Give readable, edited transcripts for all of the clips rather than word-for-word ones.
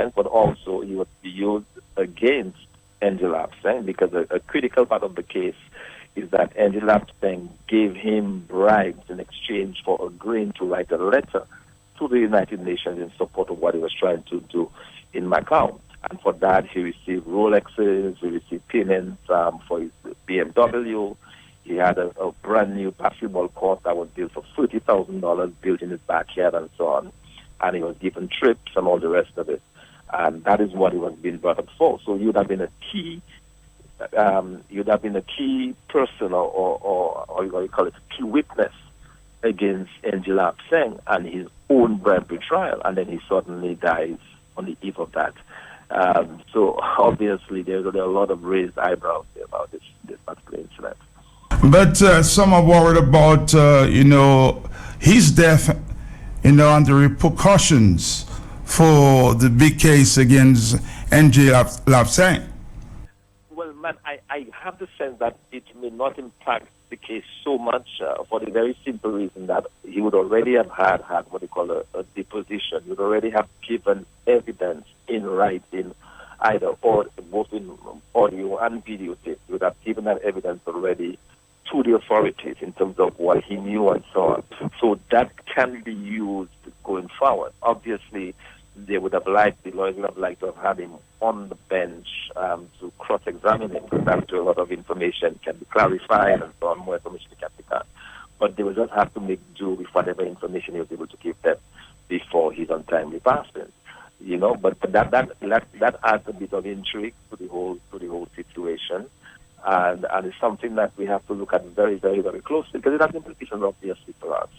influence, but also he would be used against Angie Lapsang, because a critical part of the case is that Angie Lapsang gave him bribes in exchange for agreeing to write a letter to the United Nations in support of what he was trying to do in Macau. And for that, he received Rolexes, he received payments for his BMW. He had a brand new basketball court that was built for $30,000, built in his backyard and so on. And he was given trips and all the rest of it. And that is what he was being brought up for. So you'd have been a key, person or what you call it, key witness against Angie Lapsang and his own bribery trial. And then he suddenly dies on the eve of that. So obviously there are a lot of raised eyebrows about this particular incident. But some are worried about, his death, and the repercussions for the big case against Angie Lapsang. Well, man, I have the sense that it may not impact the case so much for the very simple reason that he would already have had what they call a deposition. He would already have given evidence in writing, either or both in audio and videotape. He would have given that evidence already to the authorities in terms of what he knew and so on. So that can be used going forward. Obviously, the lawyers would have liked to have had him on the bench to cross-examine him, because after a lot of information can be clarified and so on, more information can be got. But they will just have to make do with whatever information he was able to give them before his untimely passing. But that adds a bit of intrigue to the whole situation. And it's something that we have to look at very, very, very closely, because it has implications, obviously, for us.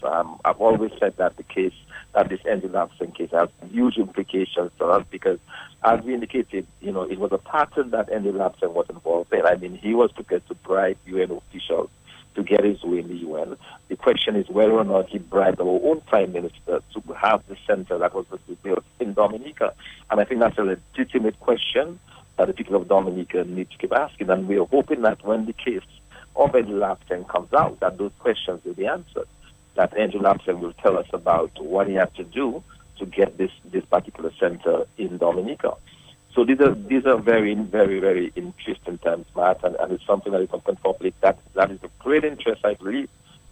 I've always said that this Angie Lapsang case has huge implications for us, because, as we indicated, it was a pattern that Angie Lapsang was involved in. I mean, he was prepared to bribe UN officials to get his way in the UN. The question is whether or not he bribed our own Prime Minister to have the center that was to be built in Dominica. And I think that's a legitimate question that the people of Dominica need to keep asking. And we are hoping that when the case of Angie Lapsang comes out, that those questions will be answered, that Angie Lapsang will tell us about what he had to do to get this particular center in Dominica. So these are very, very, very interesting times, Matt, and it's something that is open public that is of great interest, I believe,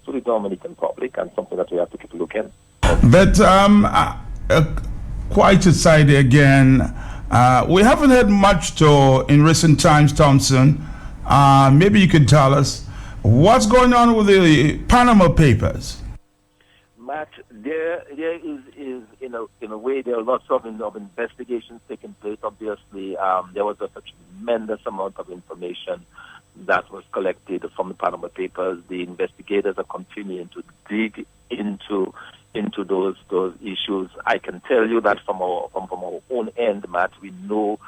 to the Dominican public, and something that we have to keep looking. But quite aside again, we haven't had much in recent times, Thompson. Maybe you could tell us what's going on with the Panama Papers. Matt, there is in a way there are lots of investigations taking place. Obviously, there was a tremendous amount of information that was collected from the Panama Papers. The investigators are continuing to dig into those issues. I can tell you that from our own end, Matt, we know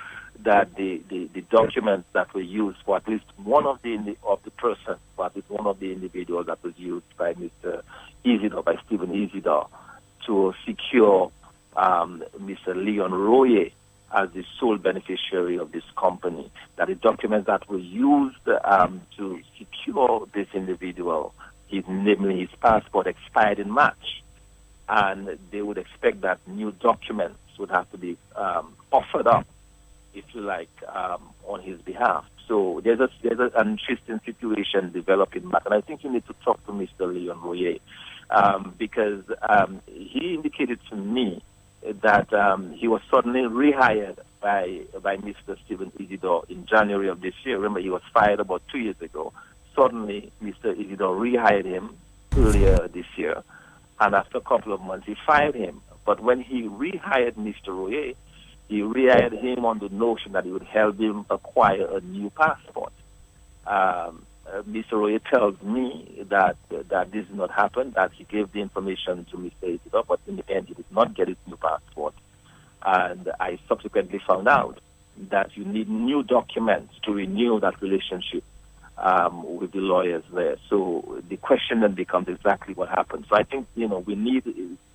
that the documents that were used for at least one of the persons, for at least one of the individuals that was used by Mr. Isidore, by Stephen Isidore, to secure Mr. Leon Royer as the sole beneficiary of this company, that the documents that were used to secure this individual, namely his passport, expired in March. And they would expect that new documents would have to be offered up, if you like, on his behalf. So there's an interesting situation developing, Matt, and I think you need to talk to Mr. Leon Royer, because he indicated to me that he was suddenly rehired by Mr. Stephen Isidore in January of this year. Remember, he was fired about 2 years ago. Suddenly, Mr. Isidore rehired him earlier this year, and after a couple of months, he fired him. But when he rehired Mr. Royer, he rehired him on the notion that he would help him acquire a new passport. Mr. Royer tells me that this did not happen, that he gave the information to Mr. Isidore, but in the end he did not get his new passport. And I subsequently found out that you need new documents to renew that relationship with the lawyers there. So the question then becomes exactly what happened. So I think, we need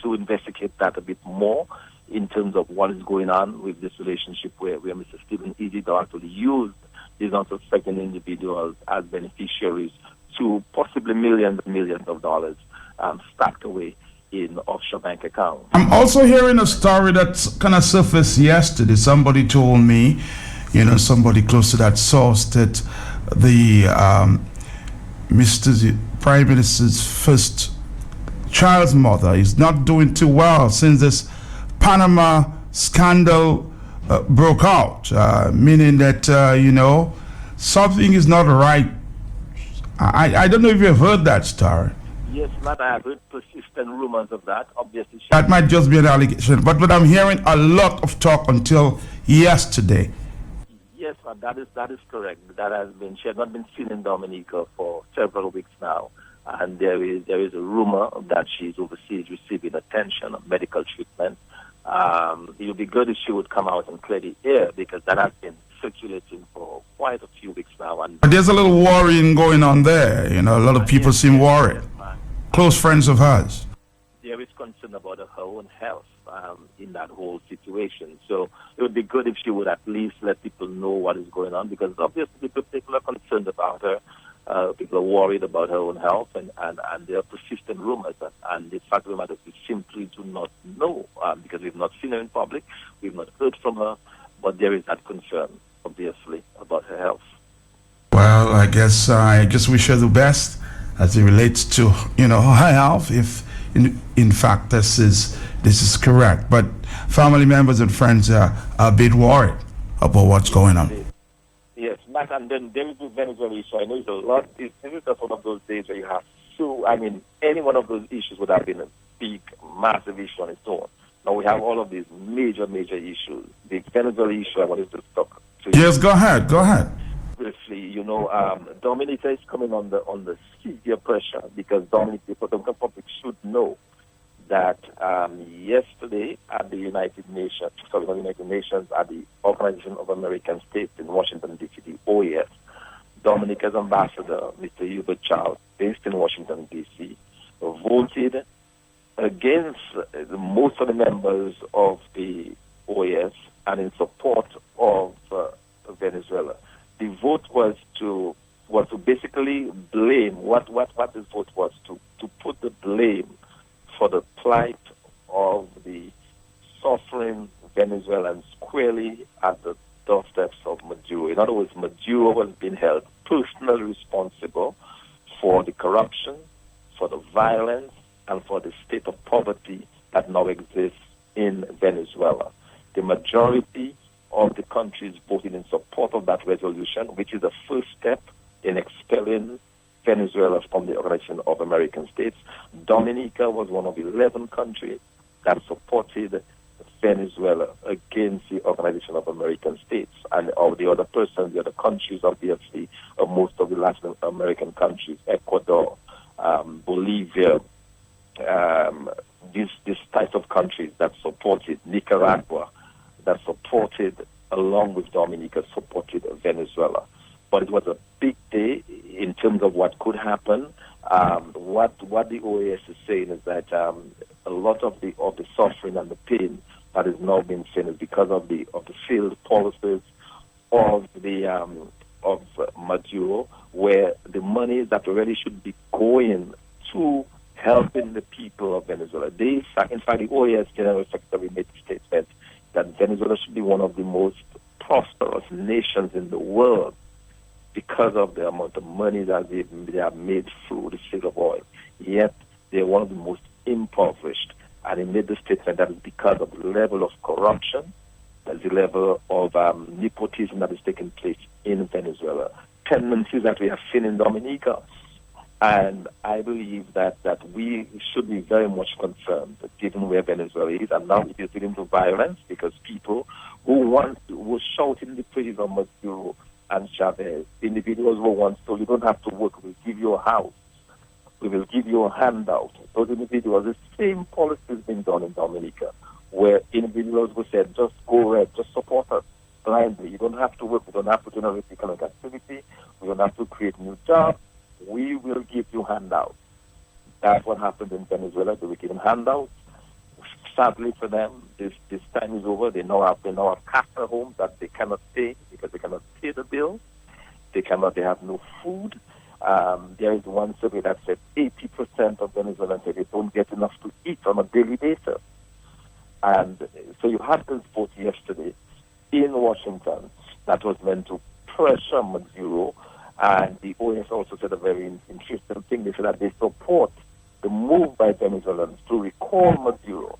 to investigate that a bit more in terms of what is going on with this relationship where Mr. Stephen Isidore actually used these unsuspecting individuals as beneficiaries to possibly millions and millions of dollars stacked away in offshore bank accounts. I'm also hearing a story that's kind of surfaced yesterday. Somebody told me, somebody close to that source, that the Mr. Prime Minister's first child's mother is not doing too well since this Panama scandal broke out, meaning that, something is not right. I don't know if you've heard that story. Yes, Matt, I have heard persistent rumors of that. Obviously, that might just be an allegation, but I'm hearing a lot of talk until yesterday. Yes, Matt, that is correct. She has not been seen in Dominica for several weeks now, and there is a rumor that she's overseas receiving attention, medical treatment. It would be good if she would come out and clear the air, because that has been circulating for quite a few weeks now. And there's a little worrying going on there. A lot of people seem worried. Close friends of hers. There is concern about her own health in that whole situation. So it would be good if she would at least let people know what is going on, because obviously people are concerned about her. People are worried about her own health, and there are persistent rumors. And the fact of the matter is we simply do not know, because we've not seen her in public, we've not heard from her, but there is that concern, obviously, about her health. Well, I guess I just wish her the best as it relates to her health, if in fact this is correct. But family members and friends are a bit worried about what's going on. Yes, Matt, and then there is the Venezuela issue. I know it's a lot. This is just one of those days where you have any one of those issues would have been a big, massive issue on its own. Now we have all of these major issues. The Venezuela issue, I wanted to talk to you. Yes, go ahead. Briefly, Dominica is coming under severe pressure, because the Dominican public should know that yesterday at the United Nations, at the Organization of American States in Washington, D.C., the OAS, Dominica's ambassador, Mr. Hubert Charles, based in Washington, D.C., voted against most of the members of the OAS and in support of Venezuela. The vote was to basically blame, what this vote was, to put the blame for the plight of the suffering Venezuelans squarely at the doorsteps of Maduro. In other words, Maduro was being held personally responsible for the corruption, for the violence, and for the state of poverty that now exists in Venezuela. The majority of the countries voted in support of that resolution, which is the first step in expelling Venezuela from the Organization of American States. Dominica was one of 11 countries that supported Venezuela against the Organization of American States, and all the other countries, obviously, most of the Latin American countries, Ecuador, Bolivia, these types of countries that supported Nicaragua, that supported, along with Dominica, supported Venezuela. But it was a big day in terms of what could happen. What the OAS is saying is that a lot of the suffering and the pain that is now being seen is because of the failed policies of Maduro, where the money that already should be going to helping the people of Venezuela. In fact, the OAS General Secretary made a statement that Venezuela should be one of the most prosperous nations in the world because of the amount of money that they have made through the sale of oil. Yet, they're one of the most impoverished. And he made the statement that it's because of the level of corruption, the level of nepotism that is taking place in Venezuela. Tendencies that we have seen in Dominica. And I believe that we should be very much concerned, given where Venezuela is, and now it is leading to violence, because people who shout in the praises of Maduro and Chavez, individuals who want to, you don't have to work, we'll give you a house, we will give you a handout. Those individuals, the same policy has been done in Dominica, where individuals who said, just go red, just support us blindly. You don't have to work, we don't have to generate economic activity, we don't have to create new jobs. We will give you handouts. That's what happened in Venezuela. They were given handouts. Sadly for them, this time is over. They now have castle homes that they cannot stay because they cannot pay the bills. They have no food. There is one survey that said 80% of Venezuelans say they don't get enough to eat on a daily basis. And so you had this vote yesterday in Washington that was meant to pressure Maduro. And the OAS also said a very interesting thing. They said that they support the move by Venezuelans to recall Maduro.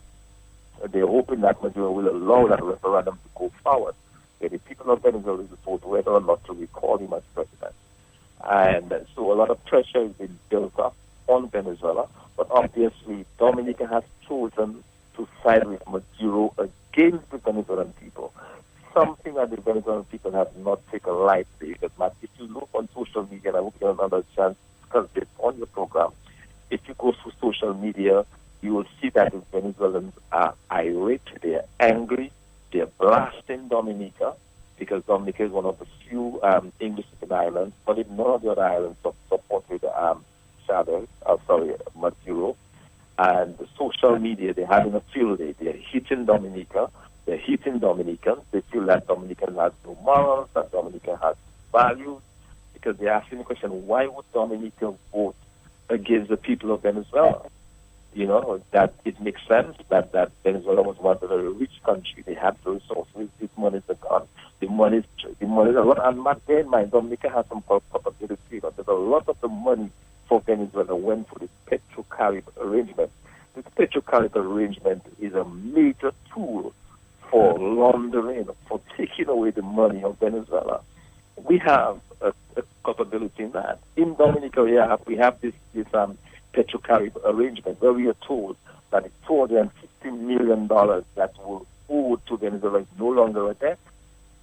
They're hoping that Maduro will allow that referendum to go forward, where the people of Venezuela will vote whether or not to recall him as president. And so a lot of pressure has been built up on Venezuela, but obviously Dominica has chosen to side with Maduro against the Venezuelan people, something that the Venezuelan people have not taken lightly. Because, Matt, if you look on social media, and I hope you have another chance to discuss this on your program, if you go through social media, you will see that the Venezuelans are irate, they're angry, they're blasting Dominica, because Dominica is one of the few English-speaking islands, but if none of the other islands supported Maduro. And the social media, they're having a field day. They're hitting Dominica, they're hitting Dominicans. They feel that Dominica has no morals, that Dominica has values, because they're asking the question, why would Dominica vote against the people of Venezuela? You know, that it makes sense that Venezuela was one of the very rich country. They had the resources. This money is gone. The money is a lot. And not bear in mind, Dominica has some culpability. There's a lot of the money for Venezuela went for this Petro-Carib arrangement. This Petro-Carib arrangement is a major tool for laundering, for taking away the money of Venezuela. We have a culpability in that. In Dominica, we have this Petro-Carib arrangement where we are told that the $250 million that were owed to Venezuela is no longer a debt.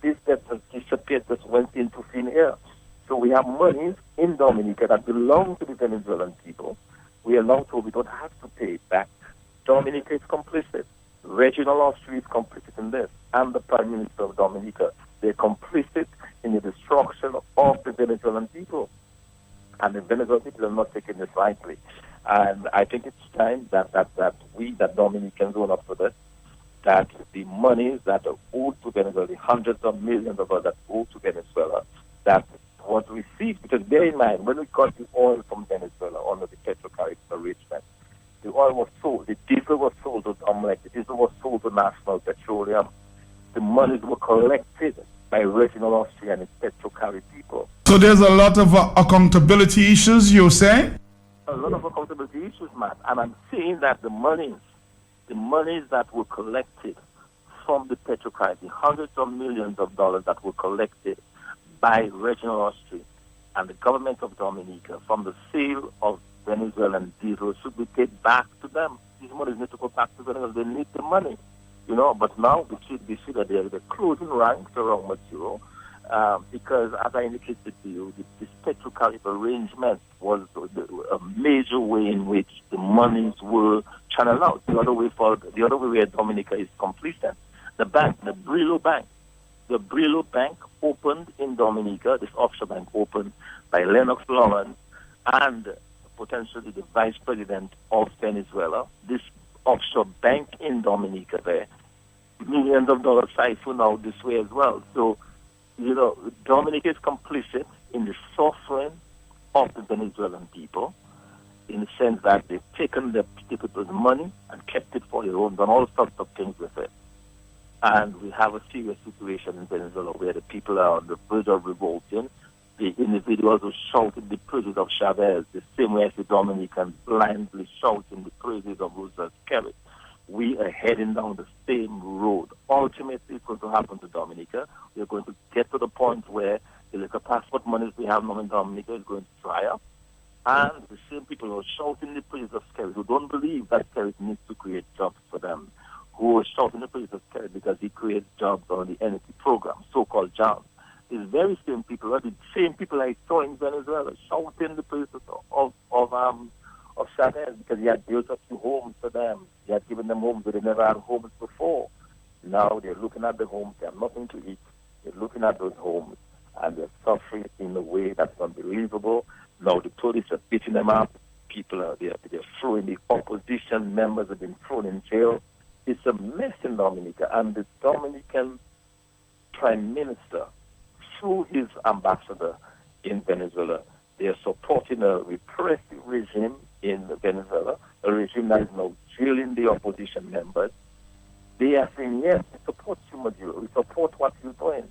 This debt has disappeared, just went into thin air. So we have monies in Dominica that belong to the Venezuelan people. We are now told we don't have to pay it back. Dominica is complicit. Reginald Austria is complicit in this. And the Prime Minister of Dominica, they're complicit in the destruction of the Venezuelan people. And the Venezuelan people are not taking this lightly. And I think it's time that Dominicans own up to this, that the monies that are owed to Venezuela, the hundreds of millions of dollars that owed to Venezuela, that was received. Because bear in mind, when we got the oil from Venezuela under the Petro-Carib arrangement, the oil was sold, the diesel was sold to the diesel was sold to National Petroleum. The monies were collected by Reginald Austria and its Petro-Carib people. So there's a lot of accountability issues, you're saying? A lot of accountability issues, Matt. And I'm saying that the monies that were collected from the Petro-Carib, the hundreds of millions of dollars that were collected by Reginald Austria and the government of Dominica from the sale of Venezuelan diesel should be paid back to them. These monies need to go back to Venezuela. They need the money, But now we see that they're closing ranks around Maduro. Because, as I indicated to you, this Petro-Carib arrangement was a major way in which the monies were channeled out. The other way where Dominica is complicit. The Brillo Bank opened in Dominica. This offshore bank opened by Lennox Lawrence and potentially the vice president of Venezuela. This offshore bank in Dominica, there, millions of dollars siphoned out this way as well. So, Dominica is complicit in the suffering of the Venezuelan people, in the sense that they've taken the people's money and kept it for their own, done all sorts of things with it. And we have a serious situation in Venezuela where the people are on the verge of revolting. The individuals who shouted the praises of Chavez, the same way as the Dominicans blindly shouting the praises of Roosevelt Skerrit. We are heading down the same road. Ultimately, it's going to happen to Dominica. We're going to get to the point where the little passport monies we have now in Dominica is going to dry up. And the same people who are shouting the praise of Skerrit, who don't believe that Skerrit needs to create jobs for them, who are shouting the praise of Skerrit because he creates jobs on the energy program, so-called jobs. These very same people are the same people I saw in Venezuela shouting the praises of Chavez because he had built a few homes for them. He had given them homes, but they never had homes before. Now they're looking at the homes, they have nothing to eat. They're looking at those homes, and they're suffering in a way that's unbelievable. Now the police are beating them up. People they're throwing, the opposition members have been thrown in jail. It's a mess in Dominica, and the Dominican Prime Minister, through his ambassador in Venezuela, They are supporting a repressive regime in Venezuela, a regime that is now jailing the opposition members. They are saying, yes, we support you, Maduro. We support what you're doing.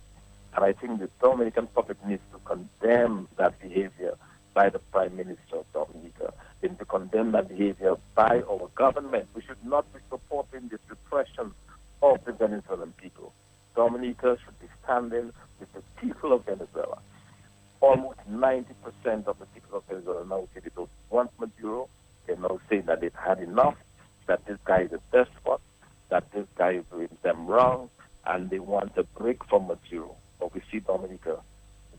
And I think the Dominican public needs to condemn that behavior by the Prime Minister of Dominica, and to condemn that behavior by our government. We should not be supporting this repression of the Venezuelan people. Dominica should be standing with the people of Venezuela. Almost 90% of the people of Venezuela now say they don't want Maduro. They now say that they've had enough, that this guy is a despot, that this guy is doing them wrong, and they want a break from Maduro. But we see Dominica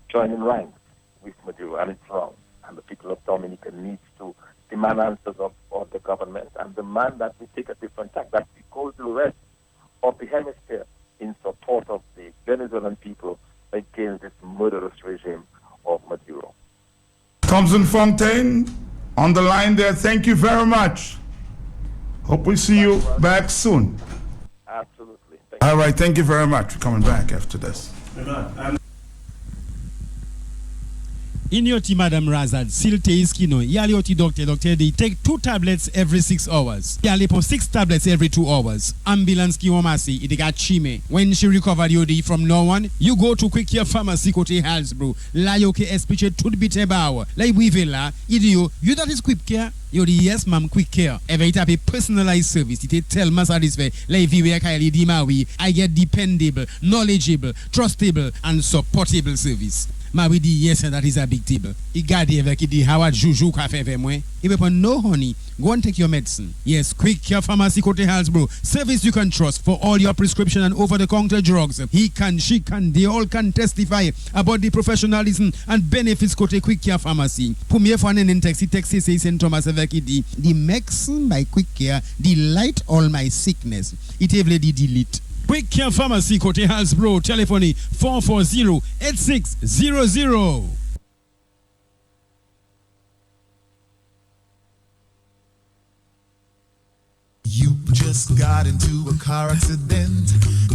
joining ranks with Maduro, and it's wrong. And the people of Dominica needs to demand answers of the government and demand that we take a different tack, that we go to the rest of the hemisphere in support of the Venezuelan people against this murderous regime of Maduro. Thompson Fontaine on the line there. Thank you very much. Hope we see you back soon. Absolutely. All right, thank you very much for coming back after this. Inyoti Madam Razad, silte iskino, yalioti doctor, they take 2 tablets every 6 hours. Yalipo 6 tablets every 2 hours. Ambulance ki omasi, it got chime. When she recovered yodi from no one, you go to Quick Care Pharmacy kote Halsbro. La yoke espiche tout bite bawa. La wivela, idio, you that is Quick Care? Yodi yes ma'am, Quick Care. Every type of personalized service. It tell ma satisfait. La viwe kaili di mawi. I get dependable, knowledgeable, trustable, and supportable service. Ma we di yes, that is a big table. I gade avec di Howard Juju ka fe ve mwen. If you no honey, go and take your medicine. Yes, Quick Care Pharmacy kote Halsbro. Service you can trust for all your prescription and over-the-counter drugs. He can, she can, they all can testify about the professionalism and benefits kote Quick Care Pharmacy. Premier for an text say St. Thomas avec di medicine by Quick Care delight all my sickness. It evle di delete. Quick Care Pharmacy kote Halsbro. Telephone 440-8600. You just got into a car accident.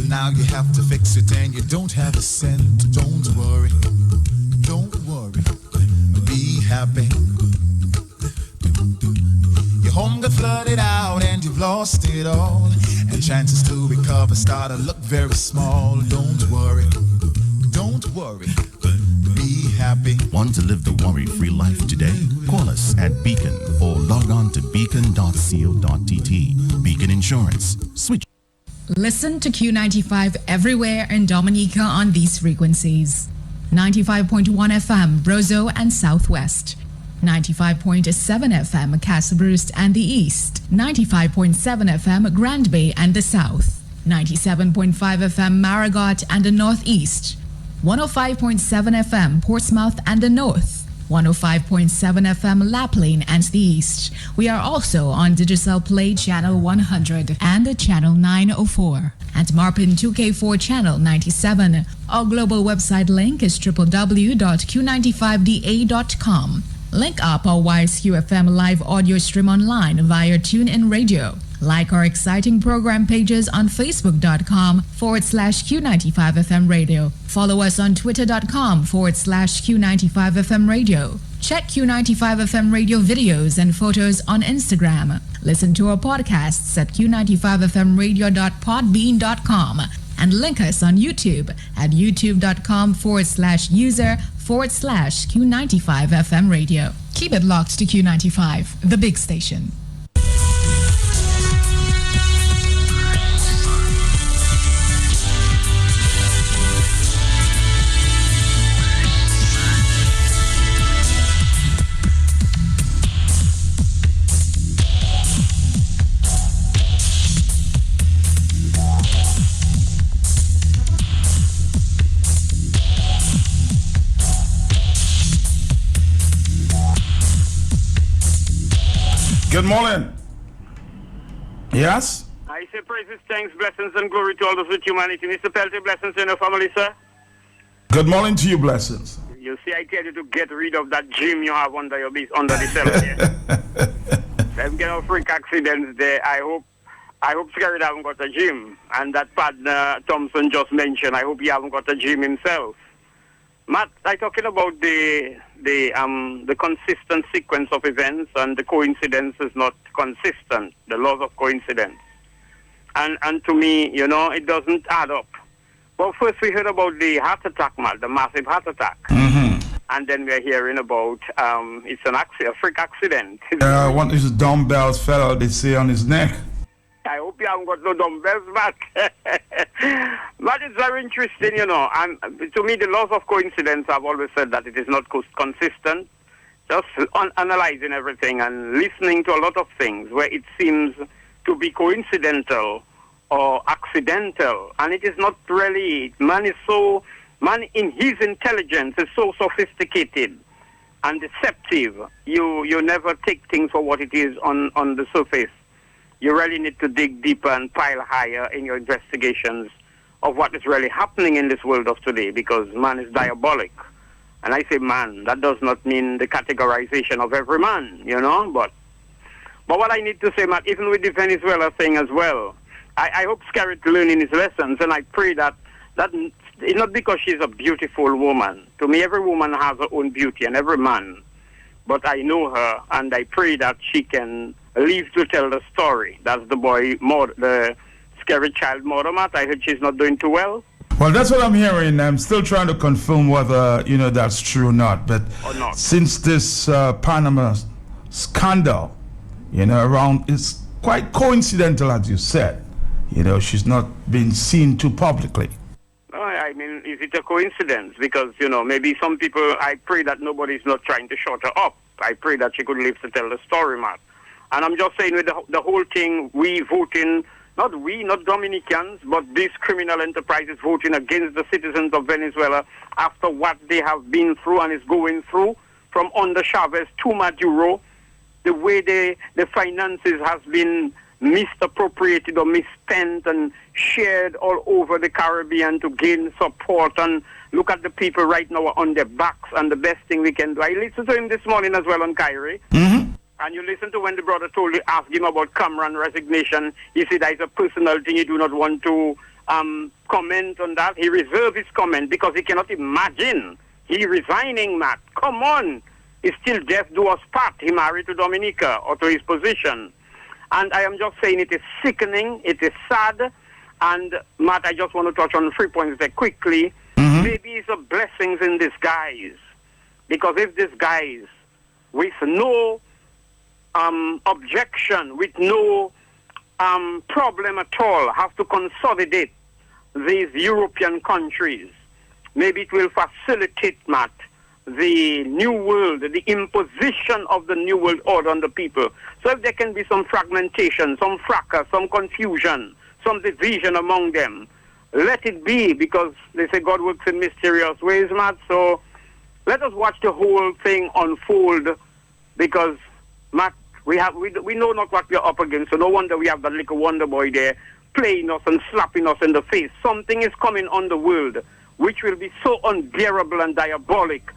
Now you have to fix it and you don't have a cent. Don't worry, be happy. Your home got flooded out and you've lost it all, and chances to recover start to look very small. Don't worry, be happy. Want to live the worry-free life today? Call us at Beacon or log on to beacon.co.tt. Beacon Insurance. Switch. Listen to Q95 everywhere in Dominica on these frequencies. 95.1 FM, Brozo and Southwest. 95.7 FM, Casabruste and the East. 95.7 FM, Grand Bay and the South. 97.5 FM, Marigot and the Northeast. 105.7 FM, Portsmouth and the North. 105.7 FM, Lapland and the East. We are also on Digital Play Channel 100 and Channel 904. And Marpin 2K4 Channel 97. Our global website link is www.q95da.com. Link up our Wice QFM live audio stream online via TuneIn Radio. Like our exciting program pages on facebook.com/Q95FM Radio. Follow us on twitter.com/Q95FM Radio. Check Q95FM Radio videos and photos on Instagram. Listen to our podcasts at Q95FMradio.podbean.com. And link us on YouTube at youtube.com/user/Q95FM Radio. Keep it locked to Q95, the big station. Good morning. Yes? I say praises, thanks, blessings, and glory to all those with humanity. Mr. Pelty, blessings in your family, sir. Good morning to you, blessings. You see, I tell you to get rid of that gym you have under your under the cellar here. Them get no freak accidents there. I hope Scarrett haven't got a gym. And that partner Thompson just mentioned, I hope he haven't got a gym himself. Matt, I'm talking about the consistent sequence of events, and the coincidence is not consistent, the laws of coincidence. And to me, it doesn't add up. Well, first we heard about the heart attack, Matt, the massive heart attack. Mm-hmm. And then we're hearing about it's a freak accident. One is dumbbells fell out, they say, on his neck. I hope you haven't got no dumbbells, Matt. But it's very interesting, And to me, the laws of coincidence, I've always said that it is not consistent. Just analyzing everything and listening to a lot of things where it seems to be coincidental or accidental. And it is not really. Man in his intelligence is so sophisticated and deceptive. You never take things for what it is on the surface. You really need to dig deeper and pile higher in your investigations of what is really happening in this world of today, because man is diabolic. And I say man, that does not mean the categorization of every man, But what I need to say, Matt, even with the Venezuela thing as well, I hope Scarrett learning his lessons, and I pray that it's not because she's a beautiful woman. To me, every woman has her own beauty, and every man. But I know her, and I pray that she can live to tell the story. That's the boy, the scary child mother, Matt. I heard she's not doing too well. Well, that's what I'm hearing. I'm still trying to confirm whether, that's true or not. But since this Panama scandal, around, it's quite coincidental, as you said. She's not been seen too publicly. I mean, is it a coincidence? Because, maybe some people, I pray that nobody's not trying to shut her up. I pray that she could live to tell the story, Matt. And I'm just saying with the whole thing, we voting, not Dominicans, but these criminal enterprises voting against the citizens of Venezuela after what they have been through and is going through from under Chavez to Maduro, the way the finances has been misappropriated or misspent and shared all over the Caribbean to gain support. And look at the people right now on their backs, and the best thing we can do. I listened to him this morning as well on Kyrie. Mm-hmm. And you listen to when the brother asked him about Cameron resignation. He said that is a personal thing. He do not want to comment on that. He reserved his comment because he cannot imagine he resigning, Matt. Come on. He's still deaf, do us part. He married to Dominica or to his position. And I am just saying it is sickening. It is sad. And, Matt, I just want to touch on 3 points there quickly. Mm-hmm. Maybe it's a blessings in disguise. Because if these guys, with no objection, with no problem at all, have to consolidate these European countries, maybe it will facilitate, Matt, the new world, the imposition of the new world order on the people. So if there can be some fragmentation, some fracas, some confusion, some division among them, let it be, because they say God works in mysterious ways, Matt. So let us watch the whole thing unfold, because, Matt, we know not what we are up against, so no wonder we have that little wonder boy there playing us and slapping us in the face. Something is coming on the world which will be so unbearable and diabolic.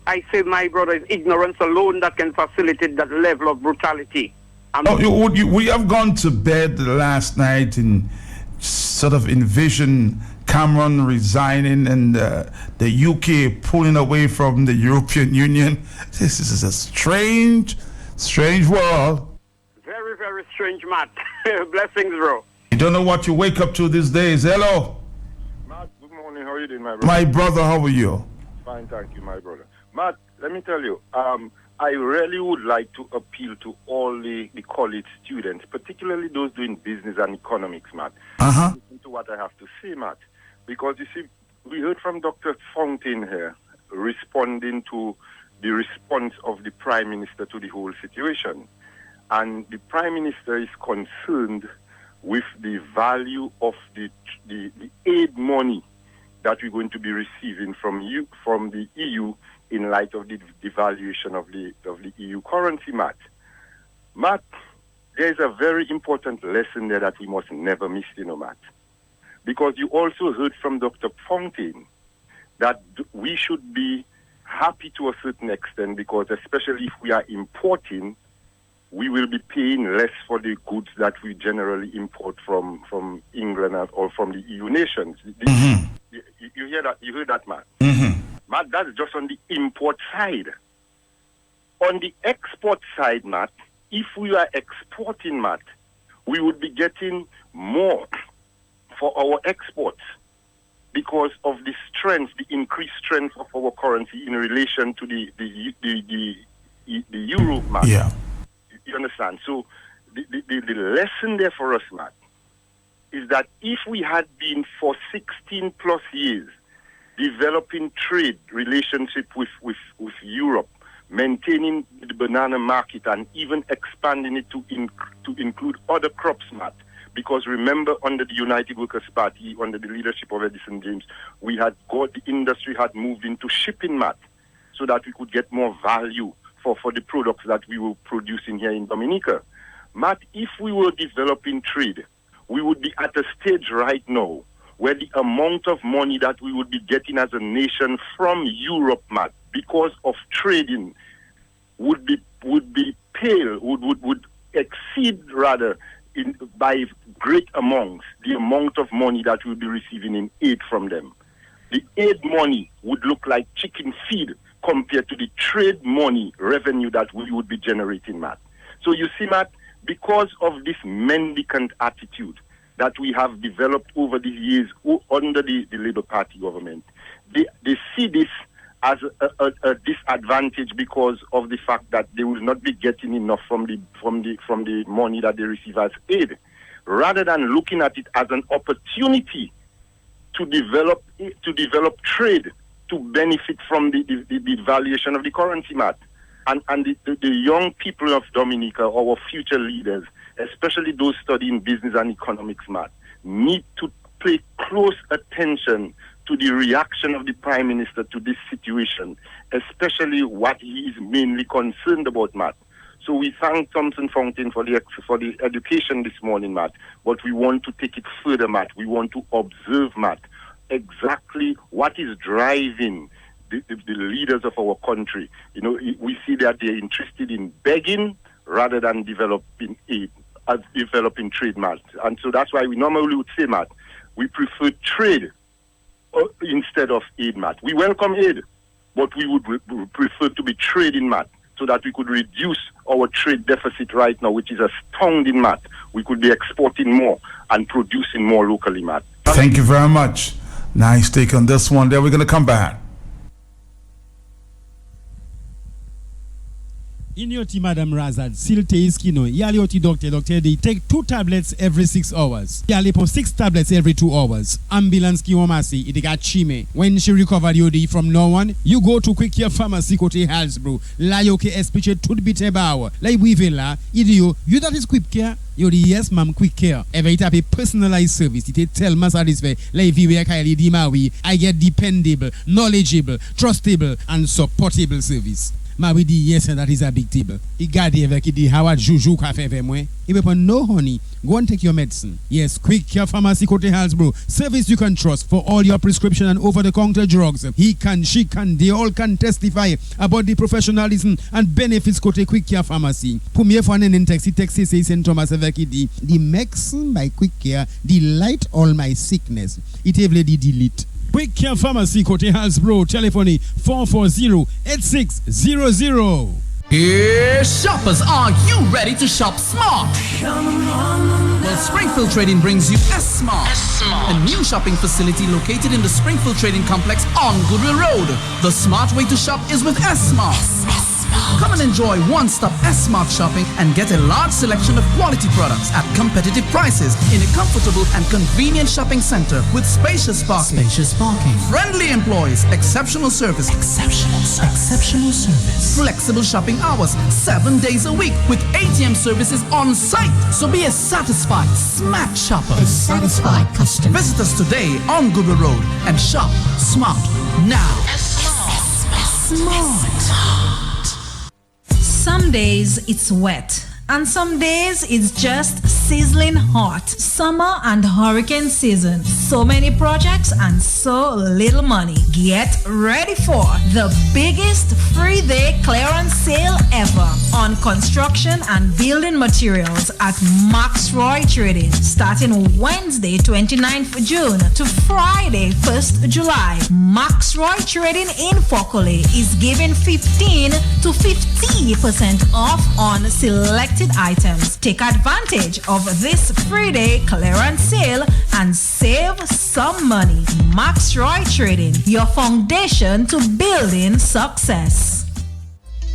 I say, my brother, it's ignorance alone that can facilitate that level of brutality. We have gone to bed last night and sort of envision Cameron resigning and the UK pulling away from the European Union. This is a strange world. Very, very strange, Matt. Blessings, bro. You don't know what you wake up to these days. Hello. Matt, good morning. How are you doing, my brother? My brother, how are you? Fine, thank you, my brother. Matt, let me tell you, I really would like to appeal to all the college students, particularly those doing business and economics, Matt. Listen to what I have to say, Matt. Because, you see, we heard from Dr. Fountain here responding to the response of the Prime Minister to the whole situation. And the Prime Minister is concerned with the value of the aid money that we're going to be receiving from the EU in light of the devaluation of the EU currency, Matt. Matt, there's a very important lesson there that we must never miss, Matt. Because you also heard from Dr. Fountain that we should be happy to a certain extent, because especially if we are importing, we will be paying less for the goods that we generally import from England or from the EU nations. Mm-hmm. You hear that? You heard that, Matt? Mm-hmm. Matt, that's just on the import side. On the export side, Matt, if we are exporting, Matt, we would be getting more for our exports because of the strength, the increased strength of our currency in relation to the euro, Matt. Yeah. You understand? So the lesson there for us, Matt, is that if we had been for 16 plus years developing trade relationship with Europe, maintaining the banana market and even expanding it to include other crops, Matt. Because remember, under the United Workers' Party, under the leadership of Edison James, the industry had moved into shipping, Matt, so that we could get more value for the products that we were producing here in Dominica. Matt, if we were developing trade, we would be at a stage right now where the amount of money that we would be getting as a nation from Europe, Matt, because of trading, would exceed rather by great amounts the amount of money that we'll be receiving in aid from them. The aid money would look like chicken feed compared to the trade money revenue that we would be generating, Matt. So you see, Matt, because of this mendicant attitude that we have developed over the years under the Labour Party government, they see this as a disadvantage because of the fact that they will not be getting enough from the money that they receive as aid, rather than looking at it as an opportunity to develop trade to benefit from the valuation of the currency, Matt. And the young people of Dominica, our future leaders, especially those studying business and economics, Matt, need to pay close attention to the reaction of the Prime Minister to this situation, especially what he is mainly concerned about, Matt. So we thank Thompson Fountain for the education this morning, Matt, but we want to take it further, Matt. We want to observe, Matt, exactly what is driving the leaders of our country. You know, we see that they're interested in begging rather than developing trade, Matt. And so that's why we normally would say, Matt, we prefer trade instead of aid, Matt. We welcome aid, but we would prefer to be trading, Matt, so that we could reduce our trade deficit right now, which is astounding, Matt. We could be exporting more and producing more locally, Matt. Thank you very much. Nice take on this one. Then we're going to come back. In your tea, Madam Razad, silte iskino, yali oti doctor, they take 2 tablets every 6 hours. Yali po 6 tablets every 2 hours. Ambulance ki omasi, it got chime. When she recovered yodi from no one, you go to Quick Care Pharmacy kote Halsbro. La yoke espiche tout bite bawa. La wivela, idio, you that is Quick Care? Yodi, yes, ma'am, Quick Care. Ever it have a personalized service. It tell ma satisfy. La viwe kaili di mawi. I get dependable, knowledgeable, trustable, and supportable service. Ma we di yes, that is a big table. I gade avec di Howard Juju ka fe ve mwen. If no honey, go and take your medicine. Yes, Quick Care Pharmacy kote Halsbro. Service you can trust for all your prescription and over-the-counter drugs. He can, she can, they all can testify about the professionalism and benefits kote Quick Care Pharmacy. Premier for an text say St. Thomas avec di medicine by Quick Care delight all my sickness. It evle di delete. Quick Care Pharmacy kote Halsbro. Telephone 440-8600. Here, shoppers, are you ready to shop smart? Well, Springfield Trading brings you S-Smart, a new shopping facility located in the Springfield Trading Complex on Goodwill Road. The smart way to shop is with S-Smart. Come and enjoy one-stop S-Smart shopping and get a large selection of quality products at competitive prices in a comfortable and convenient shopping center with spacious parking, friendly employees, exceptional service, flexible shopping hours, 7 days a week with ATM services on site. So be a satisfied, smart shopper. A satisfied customer. Visit us today on Goodwill Road and shop smart now. Smart. Some days it's wet, and some days it's just sizzling hot. Summer and hurricane season. So many projects and so little money. Get ready for the biggest free day clearance sale ever on construction and building materials at Max Roy Trading. Starting Wednesday 29th June to Friday 1st July. Max Roy Trading in Fokole is giving 15 to 50% off on selected items. Take advantage of this free day clearance sale and save some money. Max Roy Trading, your foundation to building success.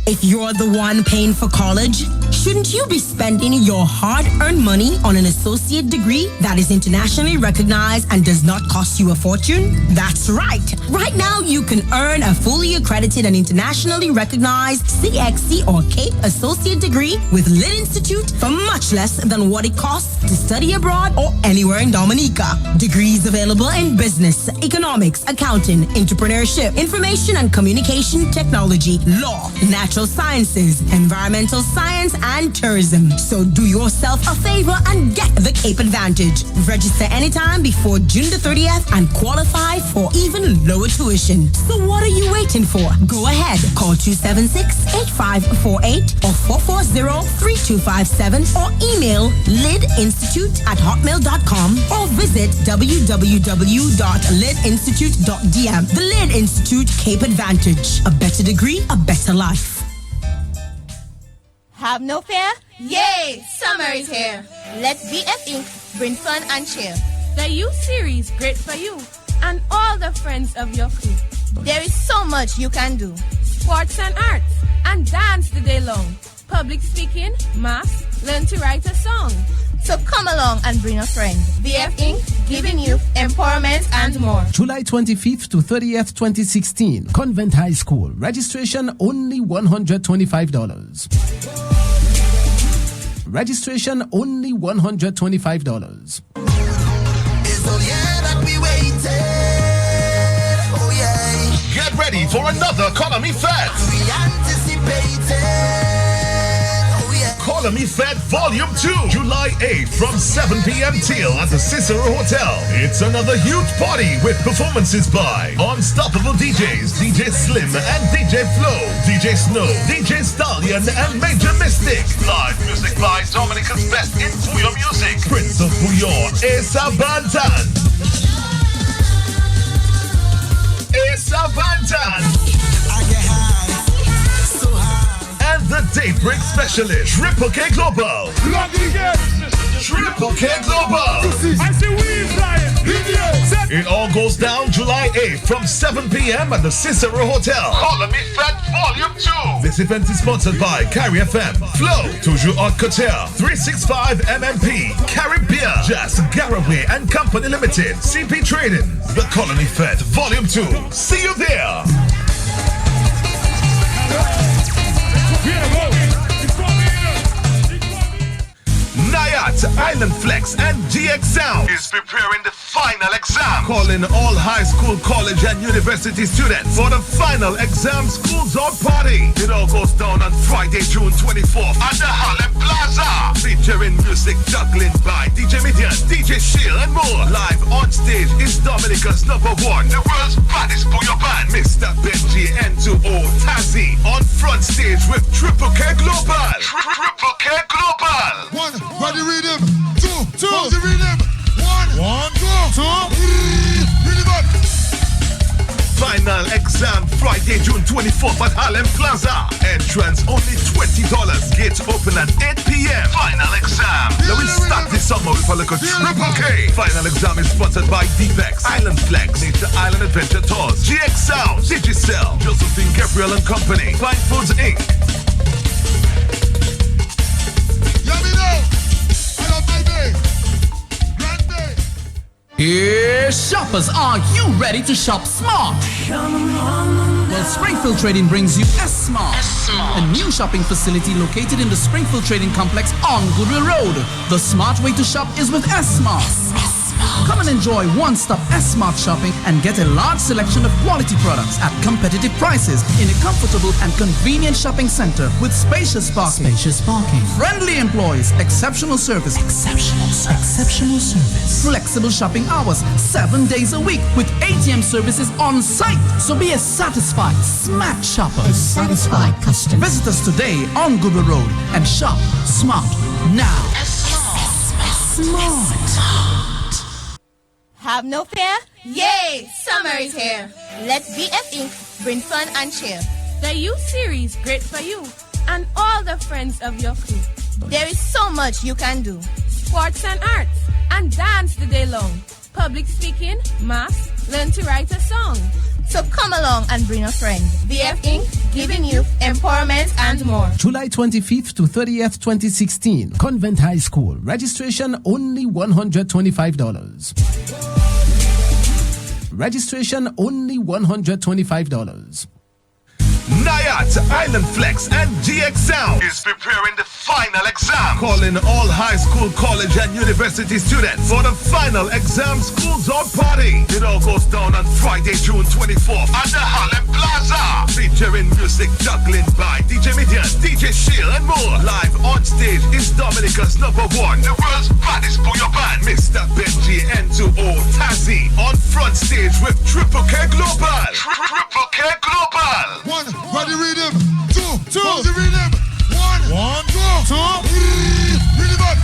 If you're the one paying for college, shouldn't you be spending your hard-earned money on an associate degree that is internationally recognized and does not cost you a fortune? That's right. Right now, you can earn a fully accredited and internationally recognized CXC or CAPE associate degree with Lit Institute for much less than what it costs to study abroad or anywhere in Dominica. Degrees available in business, economics, accounting, entrepreneurship, information and communication technology, law, natural sciences, environmental science, and tourism. So do yourself a favor and get the CAPE Advantage. Register anytime before June the 30th and qualify for even lower tuition. So what are you waiting for? Go ahead. Call 276-8548 or 440-3257 or email lidinstitute@hotmail.com or visit www.lidinstitute.dm. The Lid Institute CAPE Advantage. A better degree, a better life. Have no fear? Yay! Summer is here. Let BF Inc. bring fun and cheer. The youth series, great for you and all the friends of your crew. There is so much you can do. Sports and arts, and dance the day long. Public speaking, math, learn to write a song. So come along and bring a friend. BF Inc. giving youth empowerment and more. July 25th to 30th, 2016. Convent High School. Registration only $125. Registration only $125. Get ready for another Economy Fest. Economy Fed Volume 2, July 8th from 7 p.m. till at the Cicero Hotel. It's another huge party with performances by Unstoppable DJs, DJ Slim and DJ Flow, DJ Snow, DJ Stallion and Major Mystic. Live music by Dominica's best in Puyo music, Prince of Puyo, Esa Bantan. Esa Bantan. And the Daybreak Specialist, Triple K Global. Triple K Global. It all goes down July 8th from 7 p.m. at the Cicero Hotel. Economy Fed Volume 2. This event is sponsored by Carry FM, Flow, Toujours Haute Couture, 365 MMP, Caribbean, Jazz, Garaway and Company Limited, CP Trading. The Economy Fed Volume 2. See you there. Nayat, Island Flex, and GX Sound is preparing the final exam. Calling all high school, college, and university students for the final exam school zone party. It all goes down on Friday, June 24th at the Harlem Plaza. Featuring music juggling by DJ Midian, DJ Shield, and more. Live on stage is Dominica's #1, the world's baddest Puyo band, Mr. Benji N2O Tazzy, on front stage with Triple K Global. Triple K Global. One, ready rhythm. Two, hold the rhythm. One, two. Rhythm. Final exam Friday, June 24th at Harlem Plaza. Entrance only $20. Gates open at 8 p.m. Final exam. Now we start this summer with a little Triple K. Final exam is sponsored by Deepex, Island Flex, Nature Island Adventure Tours, GX Sound, Digicel, Josephine Gabriel and Company, Fine Foods Inc. Here, shoppers, are you ready to shop smart? Well, Springfield Trading brings you S-Smart, a new shopping facility located in the Springfield Trading Complex on Goodwill Road. The smart way to shop is with S-Smart. Come and enjoy one-stop S-Smart shopping and get a large selection of quality products at competitive prices in a comfortable and convenient shopping center with spacious parking. Friendly employees, exceptional service. Flexible shopping hours, 7 days a week with ATM services on site. So be a satisfied smart shopper. A satisfied customer. Visit us today on Google Road and shop smart now. Smart. Have no fear? Yay! Summer is here. Let's BF Inc. bring fun and cheer. The youth series, great for you and all the friends of your crew. There is so much you can do. Sports and arts, and dance the day long. Public speaking, math, learn to write a song. So come along and bring a friend. BF Inc. giving you empowerment and more. July 25th to 30th, 2016. Convent High School. Registration only $125. Registration only $125. Nayat, Island Flex, and GX Sound is preparing the final exam. Calling all high school, college, and university students for the final exam schools out party. It all goes down on Friday, June 24th at the Harlem Plaza. Featuring music juggling by DJ Midian, DJ Shield, and more. Live on stage is Dominica's #1, the world's baddest booyah band, Mr. Benji N2O Tazzy, on front stage with Triple K Global. Triple K Global. One, ready rhythm. Two, pause the rhythm. One, go. Two, rhythm up.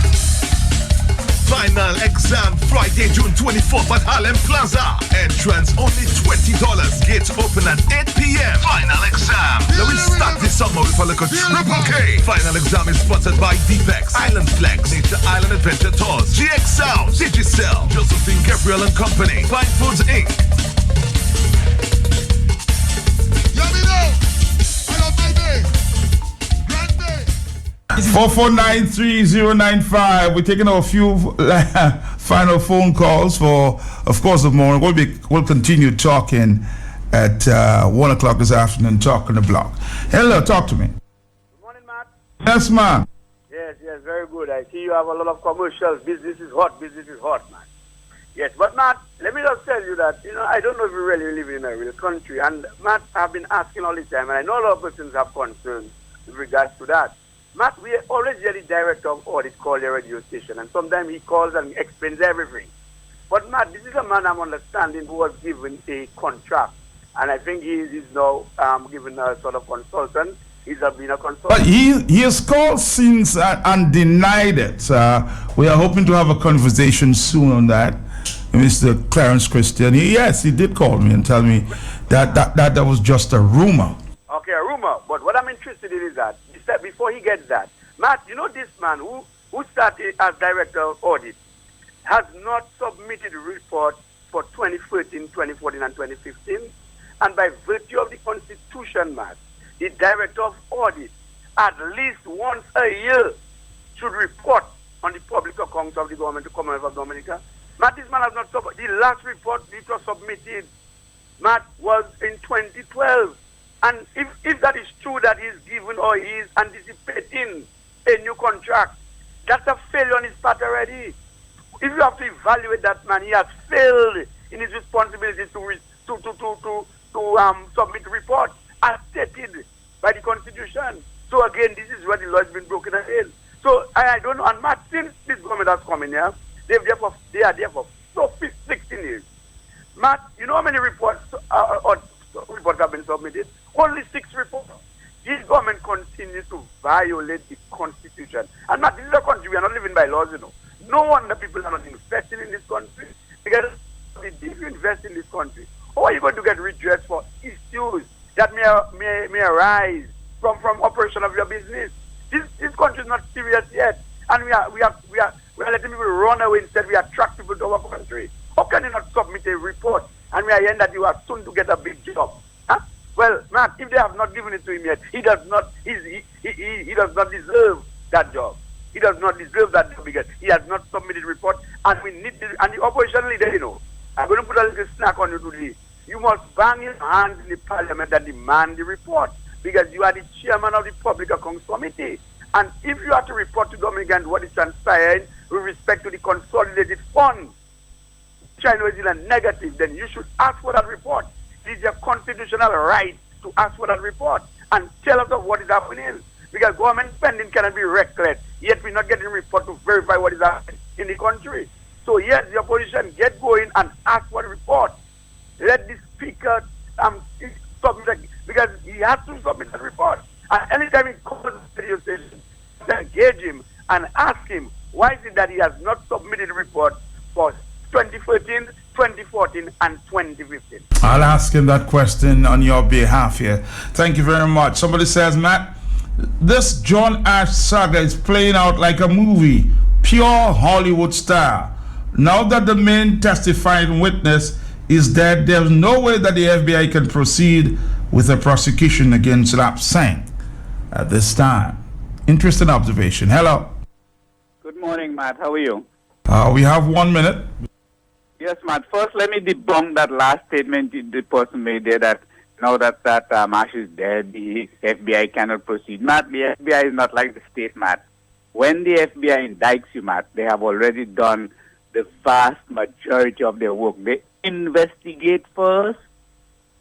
Final exam Friday, June 24th at Harlem Plaza. Entrance only $20. Gates open at 8 p.m. Final exam. Now we start this summer with a little Triple K. Final exam is sponsored by Deepex, Island Flex, Nature Island Adventure Tours, GX Sound, Digicel, Josephine Gabriel and Company, Fine Foods Inc. 4493095. We're taking a few final phone calls for, of course, the morning. We'll continue talking at 1 o'clock this afternoon, talking the block. Hello, talk to me. Good morning, Matt. Yes, man. Yes, very good. I see you have a lot of commercials. Business is hot, man. Yes, but Matt, let me just tell you that, I don't know if we really live in a real country. And Matt, I've been asking all the time, and I know a lot of persons have concerns with regards to that. Matt, we always get the director of audit call the radio station, and sometimes he calls and explains everything. But Matt, this is a man I'm understanding who was given a contract, and I think he is now given a sort of consultant. He's been a consultant. But he has called since and denied it. We are hoping to have a conversation soon on that. Mr. Clarence Christian, yes, he did call me and tell me that was just a rumor. Okay, a rumor. But what I'm interested in is that before he gets that, Matt, this man who started as director of audit has not submitted a report for 2013, 2014, and 2015. And by virtue of the Constitution, Matt, the director of audit at least once a year should report on the public accounts of the government to Commonwealth of Dominica. Matt, this man has not submitted. The last report it was submitted, Matt, was in 2012. And if that is true that he's given or he is anticipating a new contract, that's a failure on his part already. If you have to evaluate that man, he has failed in his responsibilities to submit reports as stated by the Constitution. So again, this is where the law has been broken again. So I don't know. And Matt, since this government has come in here, they are there for 16 years. Matt, you know how many reports have been submitted? Only 6 reports. This government continues to violate the Constitution. And Matt, this is a country we are not living by laws, No wonder people are not investing in this country. Because if you invest in this country, how are you going to get redress for issues that may arise from operation of your business? This country is not serious yet. And we are letting people run away instead. We attract people to our country. How can you not submit a report and we are hearing that you are soon to get a big job? Huh? Well, Matt, if they have not given it to him yet, he does not deserve that job. He does not deserve that job because he has not submitted report, and we need and the opposition leader, I'm going to put a little snack on you today. You must bang your hands in the parliament and demand the report because you are the chairman of the Public Accounts Committee. And if you have to report to Dominicans what is transpiring with respect to the consolidated fund, China is in a negative, then you should ask for that report. It is your constitutional right to ask for that report and tell us of what is happening. Because government spending cannot be reckless, yet we're not getting a report to verify what is happening in the country. So yes, the opposition get going and ask for a report. Let the speaker submit, because he has to submit the report. And anytime he calls the radio station, engage him and ask him, why is it that he has not submitted a report for 2013, 2014, and 2015? I'll ask him that question on your behalf here. Thank you very much. Somebody says, Matt, this John Ash saga is playing out like a movie, pure Hollywood style. Now that the main testifying witness is dead, there's no way that the FBI can proceed with a prosecution against Lap Singh at this time. Interesting observation. Hello. Good morning, Matt. How are you? We have 1 minute. Yes, Matt. First, let me debunk that last statement the person made there that now that Ash is dead, the FBI cannot proceed. Matt, the FBI is not like the state, Matt. When the FBI indicts you, Matt, they have already done the vast majority of their work. They investigate first,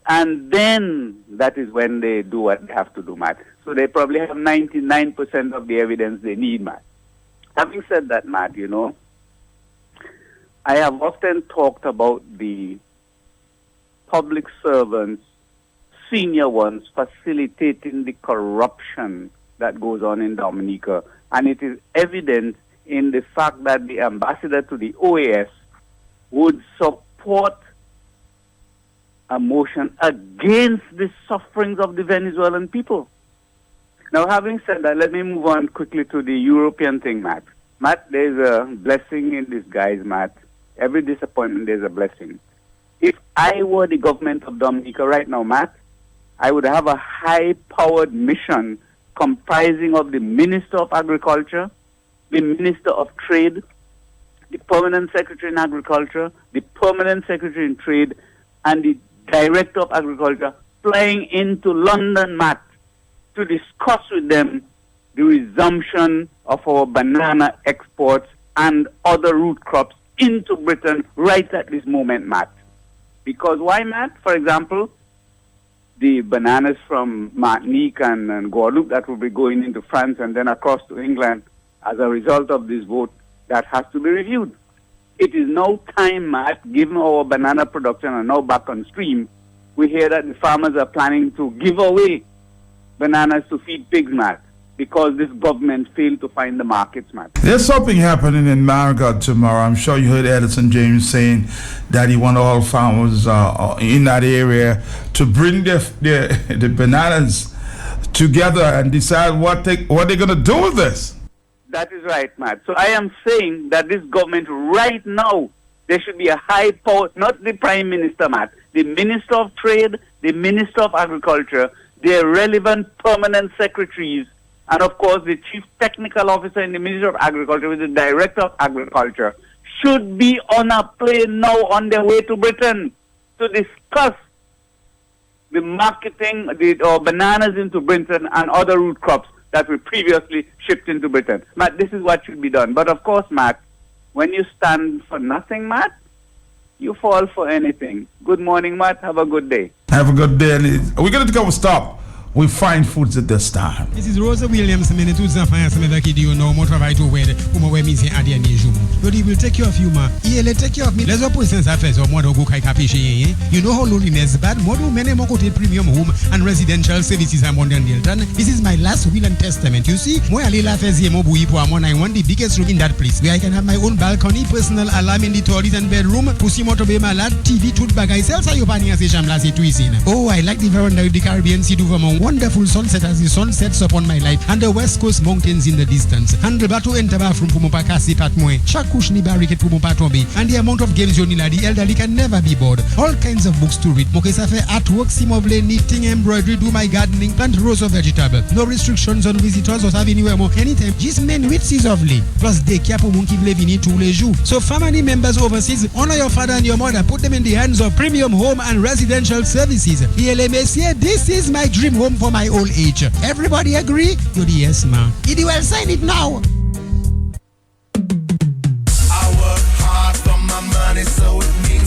and then that is when they do what they have to do, Matt. So they probably have 99% of the evidence they need, Matt. Having said that, Matt, you know, I have often talked about the public servants, senior ones, facilitating the corruption that goes on in Dominica. And it is evident in the fact that the ambassador to the OAS would support a motion against the sufferings of the Venezuelan people. Now, having said that, let me move on quickly to the European thing, Matt. Matt, there's a blessing in disguise, Matt. Every disappointment, there's a blessing. If I were the government of Dominica right now, Matt, I would have a high-powered mission comprising of the Minister of Agriculture, the Minister of Trade, the Permanent Secretary in Agriculture, the Permanent Secretary in Trade, and the Director of Agriculture flying into London, Matt, to discuss with them the resumption of our banana exports and other root crops into Britain right at this moment, Matt. Because why, Matt? For example, the bananas from Martinique and Guadeloupe that will be going into France and then across to England as a result of this vote, that has to be reviewed. It is now time, Matt, given our banana production are now back on stream, we hear that the farmers are planning to give away bananas to feed pigs, Matt, because this government failed to find the markets, Matt. There's something happening in Marigot tomorrow. I'm sure you heard Edison James saying that he wants all farmers in that area to bring the bananas together and decide what they're going to do with this. That is right, Matt. So I am saying that this government right now, there should be a high power, not the Prime Minister, Matt, the Minister of Trade, the Minister of Agriculture, their relevant permanent secretaries, and of course the Chief Technical Officer in the Ministry of Agriculture with the Director of Agriculture should be on a plane now on their way to Britain to discuss the marketing of bananas into Britain and other root crops that were previously shipped into Britain. Matt, this is what should be done. But of course, Matt, when you stand for nothing, Matt, you fall for anything. Good morning, Matt. Have a good day. Have a good day. We're going to go stop. We find foods at this time. This is Rosa Williams, minute to Zafaya Samedaki, you know, more travail to wear, whom we mean, Adia Nijumo. But he will take care of you, ma. He'll take care of me. Let's go put sense affairs or more go Kaikapishi. You know how loneliness is bad. More do many more premium home and residential services are more than done. This is my last will and testament. You see, more Alila Fezimo Buipo Amon, I want the biggest room in that place where I can have my own balcony, personal alarm in the toilet and bedroom, Pussy Moto be my lad, TV, tooth bag. I sell your panny as a shamlas. Oh, I like the veranda of the Caribbean Sea Duvamon. Wonderful sunset as the sun sets upon my life, and the West Coast mountains in the distance. And the Bato Entaba from Pumopakasi Patmoe, Chakushni Barriket Pumopatombi, and the amount of games Jonila, the elderly can never be bored. All kinds of books to read. Mokesafe artwork, simovle, knitting, embroidery, do my gardening, plant rows of vegetable. No restrictions on visitors or have anywhere more anytime. Just men with lovely. Plus daycare pour monkey levini tous les jours. So family members overseas, honor your father and your mother. Put them in the hands of premium home and residential services. This is my dream home for my old age. Everybody agree? You're the yes man. Did you well sign it now? I work hard for my money, so it means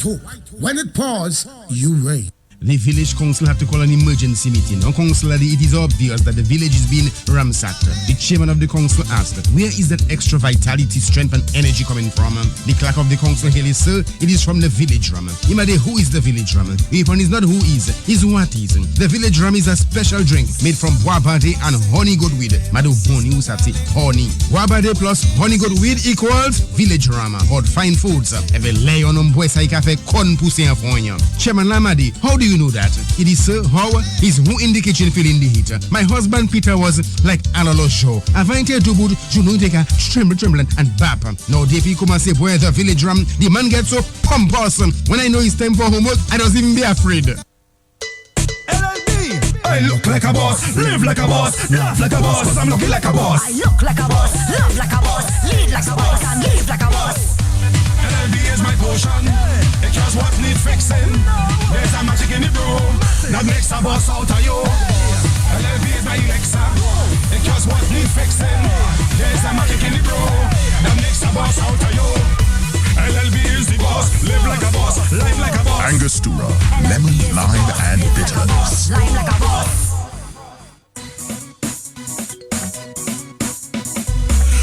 hook. When it pause, you rate. The village council have to call an emergency meeting. On council, it is obvious that the village is being ransacked. The chairman of the council asked, where is that extra vitality, strength and energy coming from? The clerk of the council hailed, sir, it is from the village rum. Imade, who is the village rum? If one is not who is what is. The village rum is a special drink made from boabade and honey good weed. Madu honey, usati, honey. Boabade plus honey good weed equals village rum. Hot fine foods. Every lay on boy sai cafe con pussy en fonya. Chairman Lamadi, how do you know that? It is sir, how is who in the kitchen feeling the heat. My husband Peter was like Alalo show. Avante to boot, Junuteka, tremble and bap. Now DP come and say, boy, the village rum, the man gets so pompous. When I know it's time for homework, I don't even be afraid. I look like a boss, live like a boss, laugh like a boss, cause I'm looking like a boss. I look like a boss, love like a boss, lead like a boss, and live like a boss. LLB is my potion, it cures what need fixing. There's a magic in the brew that makes a boss out of you. LLB is my elixir, it cures what need fixing. There's a magic in the brew that makes a boss out of you. LLB is the boss, live like a boss, live like a boss. Angostura, lemon, lime, and bitters. Live like a boss.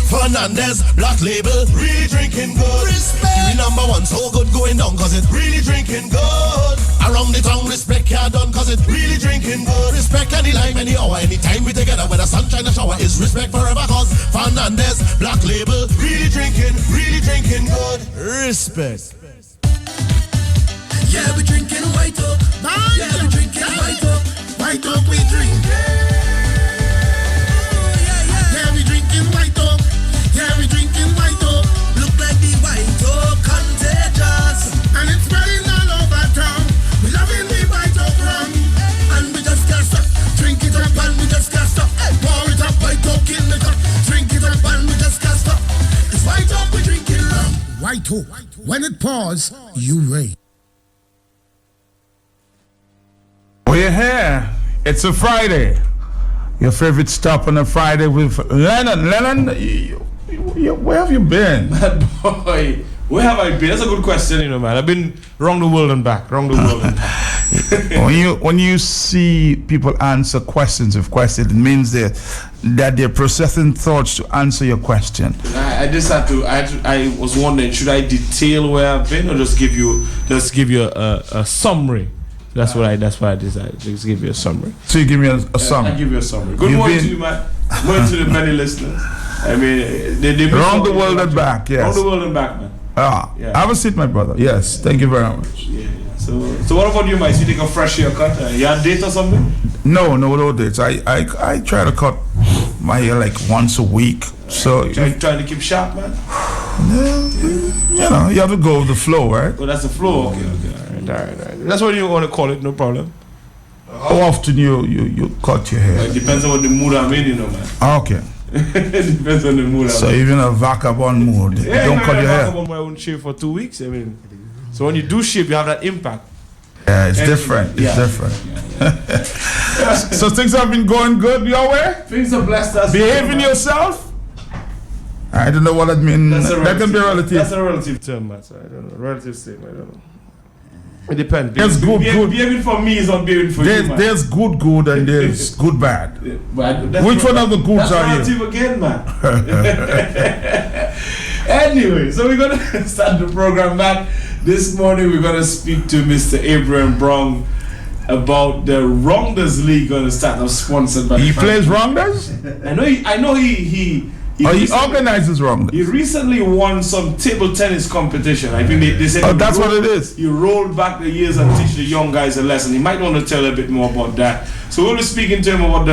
Fernandez, Black Label, really drinking good. Respect. We number one, so good going down, cause it really drinking good. Around the town, respect can't done, cause it really drinking good. Respect any lime, any hour, anytime we together, whether sunshine or shower, is respect forever, cause Fernandez, Black Label, really drinking good. Respect. Yeah, we drinking white oak. Yeah, we drinking white oak. White oak we drink. Yeah, we drinking white oak. Yeah, we drinking white oak. Look like the white oak contagious. And it's spreading all over town. We loving the white oak rum. And we just can't stop. Drink it up and we just can't stop. Pour it up, white oak in the cup. Drink it up and we just can't stop. It's white oak, we drinking rum. White oak. When it pours, you rate. We're here. It's a Friday. Your favorite stop on a Friday with Lennon. Lennon, where have you been? Boy, where have I been? That's a good question, man. I've been around the world and back. When you see people answer questions with questions, it means that they're processing thoughts to answer your question. I was wondering, should I detail where I've been or just give you a summary? That's what I decided. Just give you a summary. So you give me a summary. I give you a summary. Good morning to you, man. Morning to the many listeners. I mean, they around the world and back. Yes. Around the world and back, man. Yeah. Have a seat, my brother. Yes. Thank you very much. Yeah. So what about you, Wice? You take a fresh haircut? You had date or something? No dates. I try to cut my hair like once a week. So trying to keep sharp, man. You know, you have to go with the flow, right? Oh, that's the flow. Okay. All right. That's what you want to call it. No problem. How often you cut your hair? It depends on what the mood I'm in, man. Okay. It depends on the mood. So even a vagabond mood, you don't cut your hair. I won't shave for 2 weeks. I mean, so when you do shave, you have that impact. Yeah, it's different. It's different. So things have been going good your way? Things are blessed us. Behaving yourself? I don't know what that means. That can be relative. That's a relative term, man. So I don't know. Relative statement. I don't know. It depends. There's good. Behaving for me is not behaving for you, man. There's good and there's good bad. Which one of the goods are you? That's relative again, man. Anyway, so we're going to start the program, man. This morning we're going to speak to Mr. Abraham Brown about the Rounders League going to start up, sponsored by. He plays Rounders? I know he organizes Rounders. He recently won some table tennis competition. I think they said. That's what it is. He rolled back the years and teach the young guys a lesson. He might want to tell a bit more about that. So we'll be speaking to him about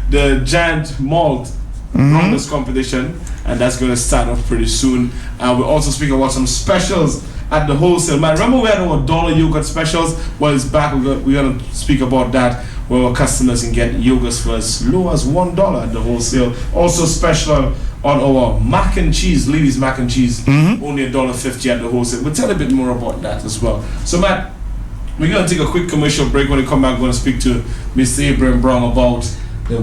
the Giant Malt Rounders competition, and that's going to start off pretty soon. And we'll also speak about some specials at the wholesale. Man, remember we had our dollar yogurt specials? Well, it's back. We're going to speak about that, where our customers can get yogurts for as low as $1 at the wholesale. Also special on our mac and cheese, Levy's mac and cheese, only $1.50 at the wholesale. We'll tell a bit more about that as well. So, Matt, we're going to take a quick commercial break. When we come back, we're going to speak to Mr. Abraham Brown about the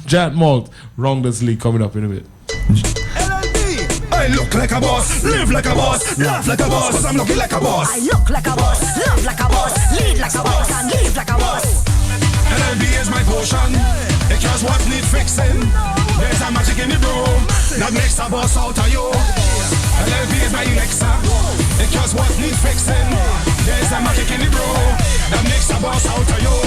Giant Malt Rounders League coming up in a bit. LLB, I I look like a boss, live like a boss, laugh like a boss, cause I'm looking like a boss. I look like a boss, love like a boss, lead like a boss, and live like a boss. LLB is my potion, it cures what need fixing. There's a magic in the room that makes a boss out of you. LLB is my elixir, it cures what need fixing. There's a magic in the room that makes a boss out of you.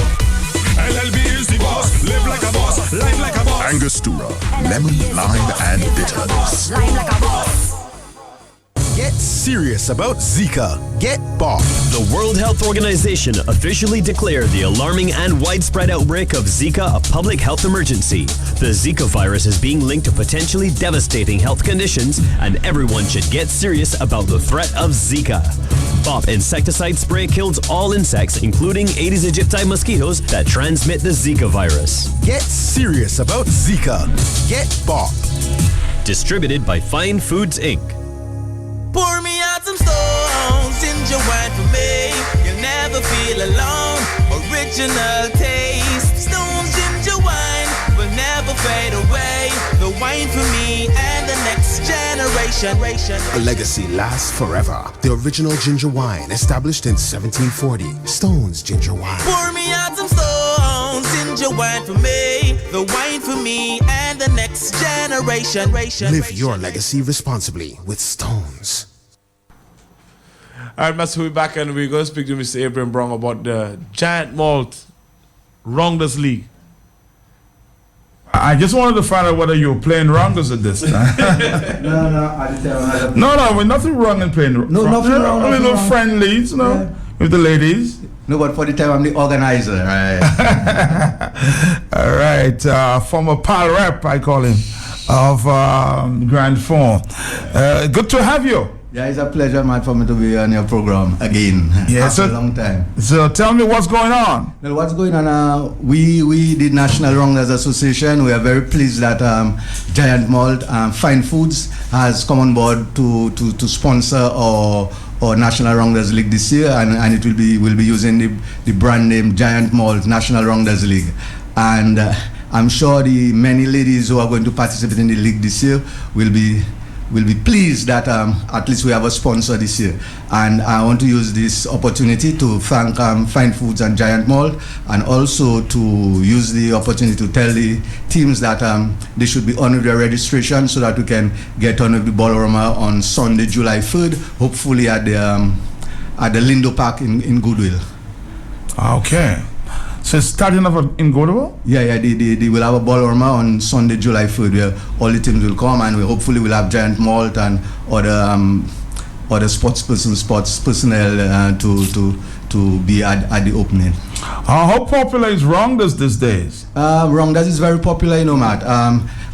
LLB is the boss, live like a boss, live like a boss. Angostura, lemon, lime, and bitters. Live like a boss. Get serious about Zika. Get BOP. The World Health Organization officially declared the alarming and widespread outbreak of Zika a public health emergency. The Zika virus is being linked to potentially devastating health conditions, and everyone should get serious about the threat of Zika. BOP insecticide spray kills all insects, including Aedes aegypti mosquitoes that transmit the Zika virus. Get serious about Zika. Get BOP. Distributed by Fine Foods, Inc. Pour me out some stones, ginger wine for me. You'll never feel alone. Original taste. Stones ginger wine will never fade away. The wine for me and the next generation. A legacy lasts forever. The original ginger wine, established in 1740. Stones ginger wine. Pour me out some stones, ginger wine for me. The wine for me and the next generation. Live your legacy responsibly with Stones. All right, Master, we'll be back and we're going to speak to Mr. Abraham Brown about the Giant Malt Rounders League. I just wanted to find out whether you were playing rounders at this time. I didn't tell him. No, we're nothing wrong in playing. Nothing wrong. I mean, no friendlies, with the ladies. No, but for the time I'm the organizer, right? All right, former pal rep, I call him, of Grand Fond. Good to have you. Yeah, it's a pleasure, man, for me to be on your program again. After a long time. So tell me what's going on. Well, what's going on? We the National Rounders Association, we are very pleased that Giant Malt Fine Foods has come on board to sponsor our National Rounders League this year, and it will be using the brand name Giant Malt National Rounders League. And I'm sure the many ladies who are going to participate in the league this year will be pleased that at least we have a sponsor this year. And I want to use this opportunity to thank Fine Foods and Giant Malt, and also to use the opportunity to tell the teams that they should be on with their registration so that we can get on with the ballroom on Sunday, July 3rd, hopefully at the Lindo Park in Goodwill. Okay. So it's starting off in Goodwill? Yeah, they will have a ballroom on Sunday, July 3rd, where all the teams will come, and we hopefully will have Giant Malt and other sports personnel to be at the opening. How popular is rounders these days? Rounders is very popular, Matt.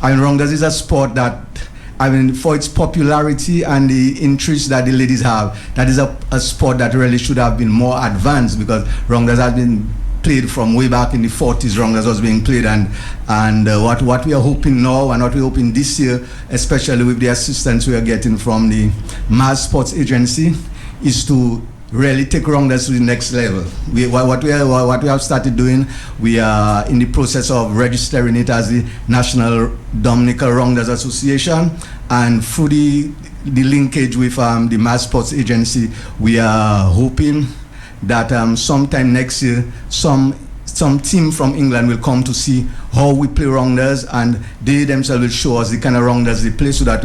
Rounders is a sport that, for its popularity and the interest that the ladies have, that is a sport that really should have been more advanced, because rounders has been played from way back in the 40s. Rounders was being played, and what we are hoping now, and what we're hoping this year, especially with the assistance we are getting from the Mass Sports Agency, is to really take rounders to the next level. What we have started doing, we are in the process of registering it as the National Dominican Rounders Association, and through the linkage with the Mass Sports Agency, we are hoping that sometime next year some team from England will come to see how we play rounders, and they themselves will show us the kind of rounders they play, so that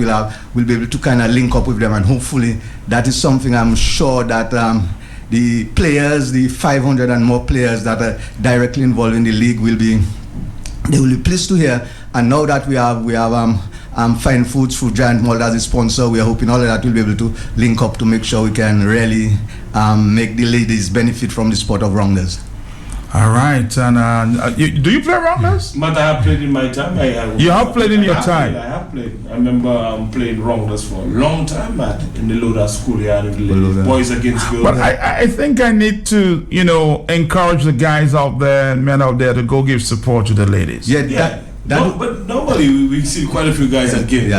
we'll be able to kind of link up with them, and hopefully that is something I'm sure that the players, the 500 and more players that are directly involved in the league will be pleased to hear. And now that we have Fine Foods through Giant Malt as a sponsor, we are hoping all of that will be able to link up to make sure we can really make the ladies benefit from the sport of rounders. All right, and do you play rounders? But I have played in my time. You have played in your time? I have played. I remember playing rounders for a long time, man, in the Loda schoolyard with the boys against girls. But I think I need to, encourage the guys out there and men out there to go give support to the ladies. But normally we see quite a few guys again.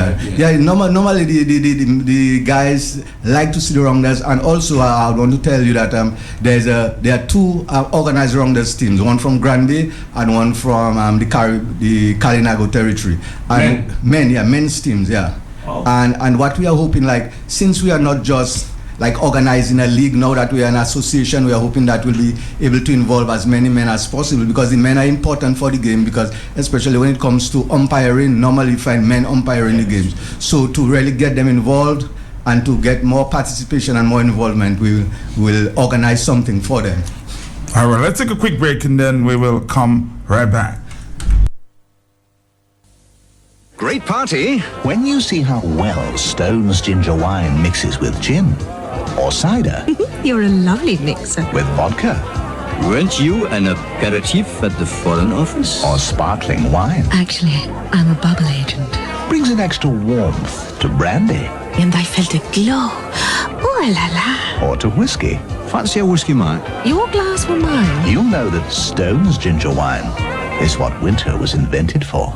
Normally the guys like to see the rounders, and also I want to tell you that there are two organized rounders teams, one from Granby and one from the Kalinago territory. And men's teams, yeah. And what we are hoping, like, since we are not just like organizing a league, now that we are an association, we are hoping that we'll be able to involve as many men as possible, because the men are important for the game, because especially when it comes to umpiring, normally you find men umpiring the games. So to really get them involved and to get more participation and more involvement, we will organize something for them. All right, let's take a quick break and then we will come right back. Great party when you see how well Stone's ginger wine mixes with gin. Or cider. You're a lovely mixer. With vodka. Weren't you an aperitif at the Foreign Office? Or sparkling wine. Actually, I'm a bubble agent. Brings an extra warmth to brandy. And I felt a glow. Oh la la. Or to whiskey. Fancy a whiskey, mate? Your glass or mine? You'll know that Stone's ginger wine is what winter was invented for.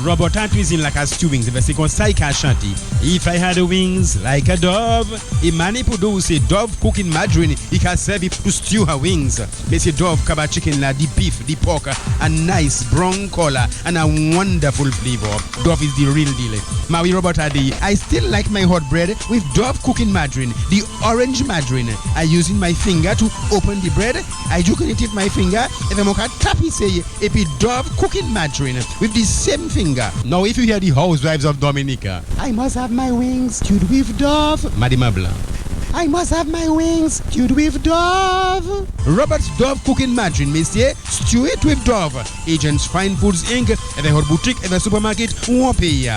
Robert and cuisine like a stew wings. If I say shanty. If I had wings like a dove, a man produce a dove cooking margarine. He can serve it to stew her wings. Make a dove kaba chicken la the beef, the pork, a nice brown color and a wonderful flavor. Dove is the real deal. Maui Robert Adi, I still like my hot bread with dove cooking margarine, the orange margarine. I using my finger to open the bread. I juke it with my finger. If I'm okay, tappy say a dove cooking margarine with the same finger. Now, if you hear the housewives of Dominica, I must have my wings stewed with dove. Madame Blanc. I must have my wings stewed with dove. Robert's Dove Cooking Margarine, monsieur. Stew it with dove. Agents Fine Foods Inc. Et votre boutique et votre supermarket ou en pays.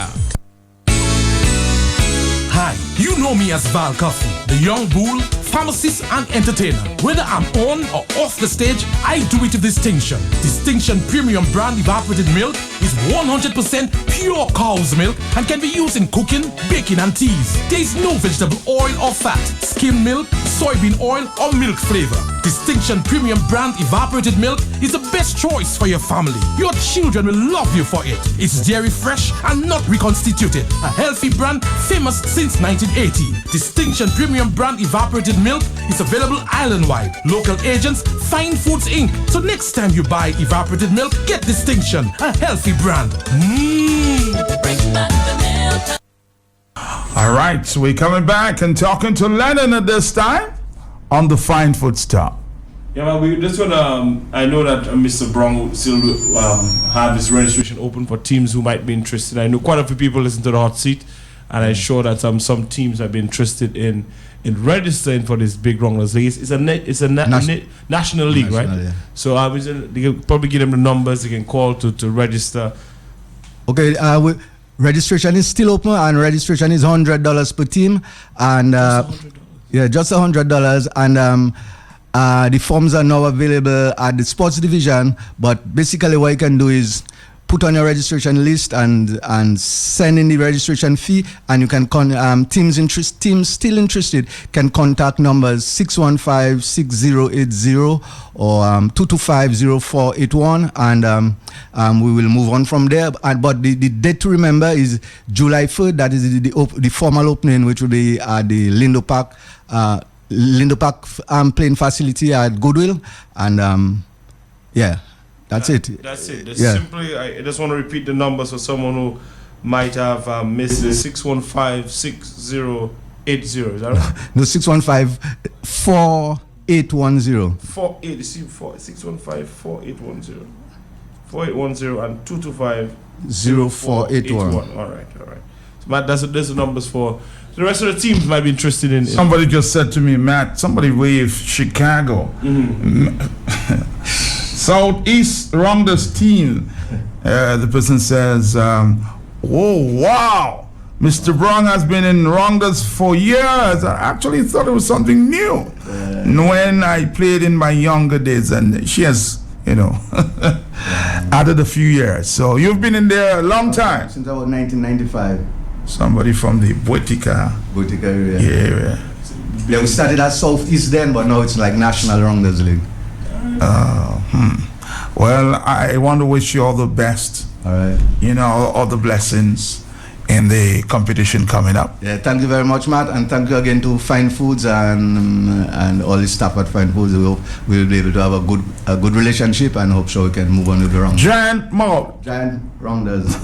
Hi, you know me as Val Coffee, the young bull, pharmacist and entertainer. Whether I'm on or off the stage, I do it with distinction. Distinction Premium Brand Evaporated Milk is 100% pure cow's milk and can be used in cooking, baking and teas. There is no vegetable oil or fat, skim milk, soybean oil or milk flavor. Distinction Premium Brand Evaporated Milk is the best choice for your family. Your children will love you for it. It's dairy fresh and not reconstituted. A healthy brand famous since 1980. Distinction Premium Brand Evaporated Milk is available island-wide. Local agents, Fine Foods Inc. So next time you buy evaporated milk, get Distinction, a healthy brand. All right, so we're coming back and talking to Lennon at this time on the Fine Food Stop. Yeah, man, we just wanna. I know that Mr. Brown will still have his registration open for teams who might be interested. I know quite a few people listen to the hot seat, and I'm sure that some teams have been interested in registering for this big Wronglers League. It's a national league, right? Yeah. So they can probably give them the numbers they can call to register. Okay, registration is still open, and registration is $100 per team, and just $100, and the forms are now available at the sports division. But basically, what you can do is put on your registration list and send in the registration fee, and you can teams still interested can contact numbers 615-6080 or 225-0481, and we will move on from there. But the date to remember is July 3rd. That is the formal opening, which will be at the Lindo Park playing facility at Goodwill, and that's it. That's it. Simply, I just want to repeat the numbers for someone who might have missed it. 615-6080. Is that right? No, 615-4810. 615-4810. 4810 and 225-0481. All right. So, Matt, that's the numbers for. The rest of the teams might be interested in. Somebody just said to me, Matt, somebody wave Chicago. Southeast Rounders team. The person says, oh, wow. Mr. Brown has been in Rounders for years. I actually thought it was something new. When I played in my younger days, and she has, added a few years. So you've been in there a long time. Since about 1995. Somebody from the Botica area. Yeah. Yeah, we started at Southeast then, but now it's like National Rounders League. Well, I want to wish you all the best. All right. All the blessings. in the competition coming up. Yeah, thank you very much, Matt, and thank you again to Fine Foods and all the staff at Fine Foods. We hope we'll be able to have a good relationship, and hope so we can move on with the round. Giant rounders.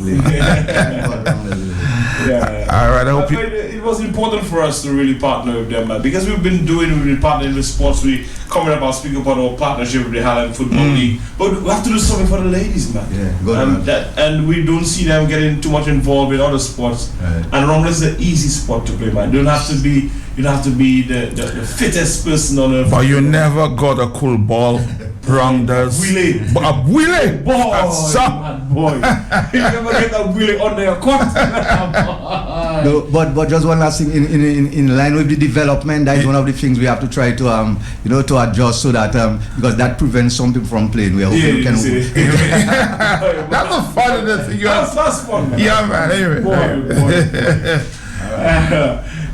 Yeah. All right. I hope it was important for us to really partner with them, man, because we've been partnering with sports. We coming about speaking about our partnership with the Highland Football League, but we have to do something for the ladies, man. Yeah, good. And we don't see them getting too much involved in other sports. Right. And rounders is an easy sport to play, man. You don't have to be the fittest person on earth. But you never got a cool ball. Rounders. Wheelie. A wheelie? Boy. Boy. You never get a wheelie under your court. No, but just one last thing in line with the development, that is one of the things we have to try to to adjust, so that because that prevents some people from playing. We are hoping we can. That's a fun thing. That's fun. Man. Yeah, man. Anyway.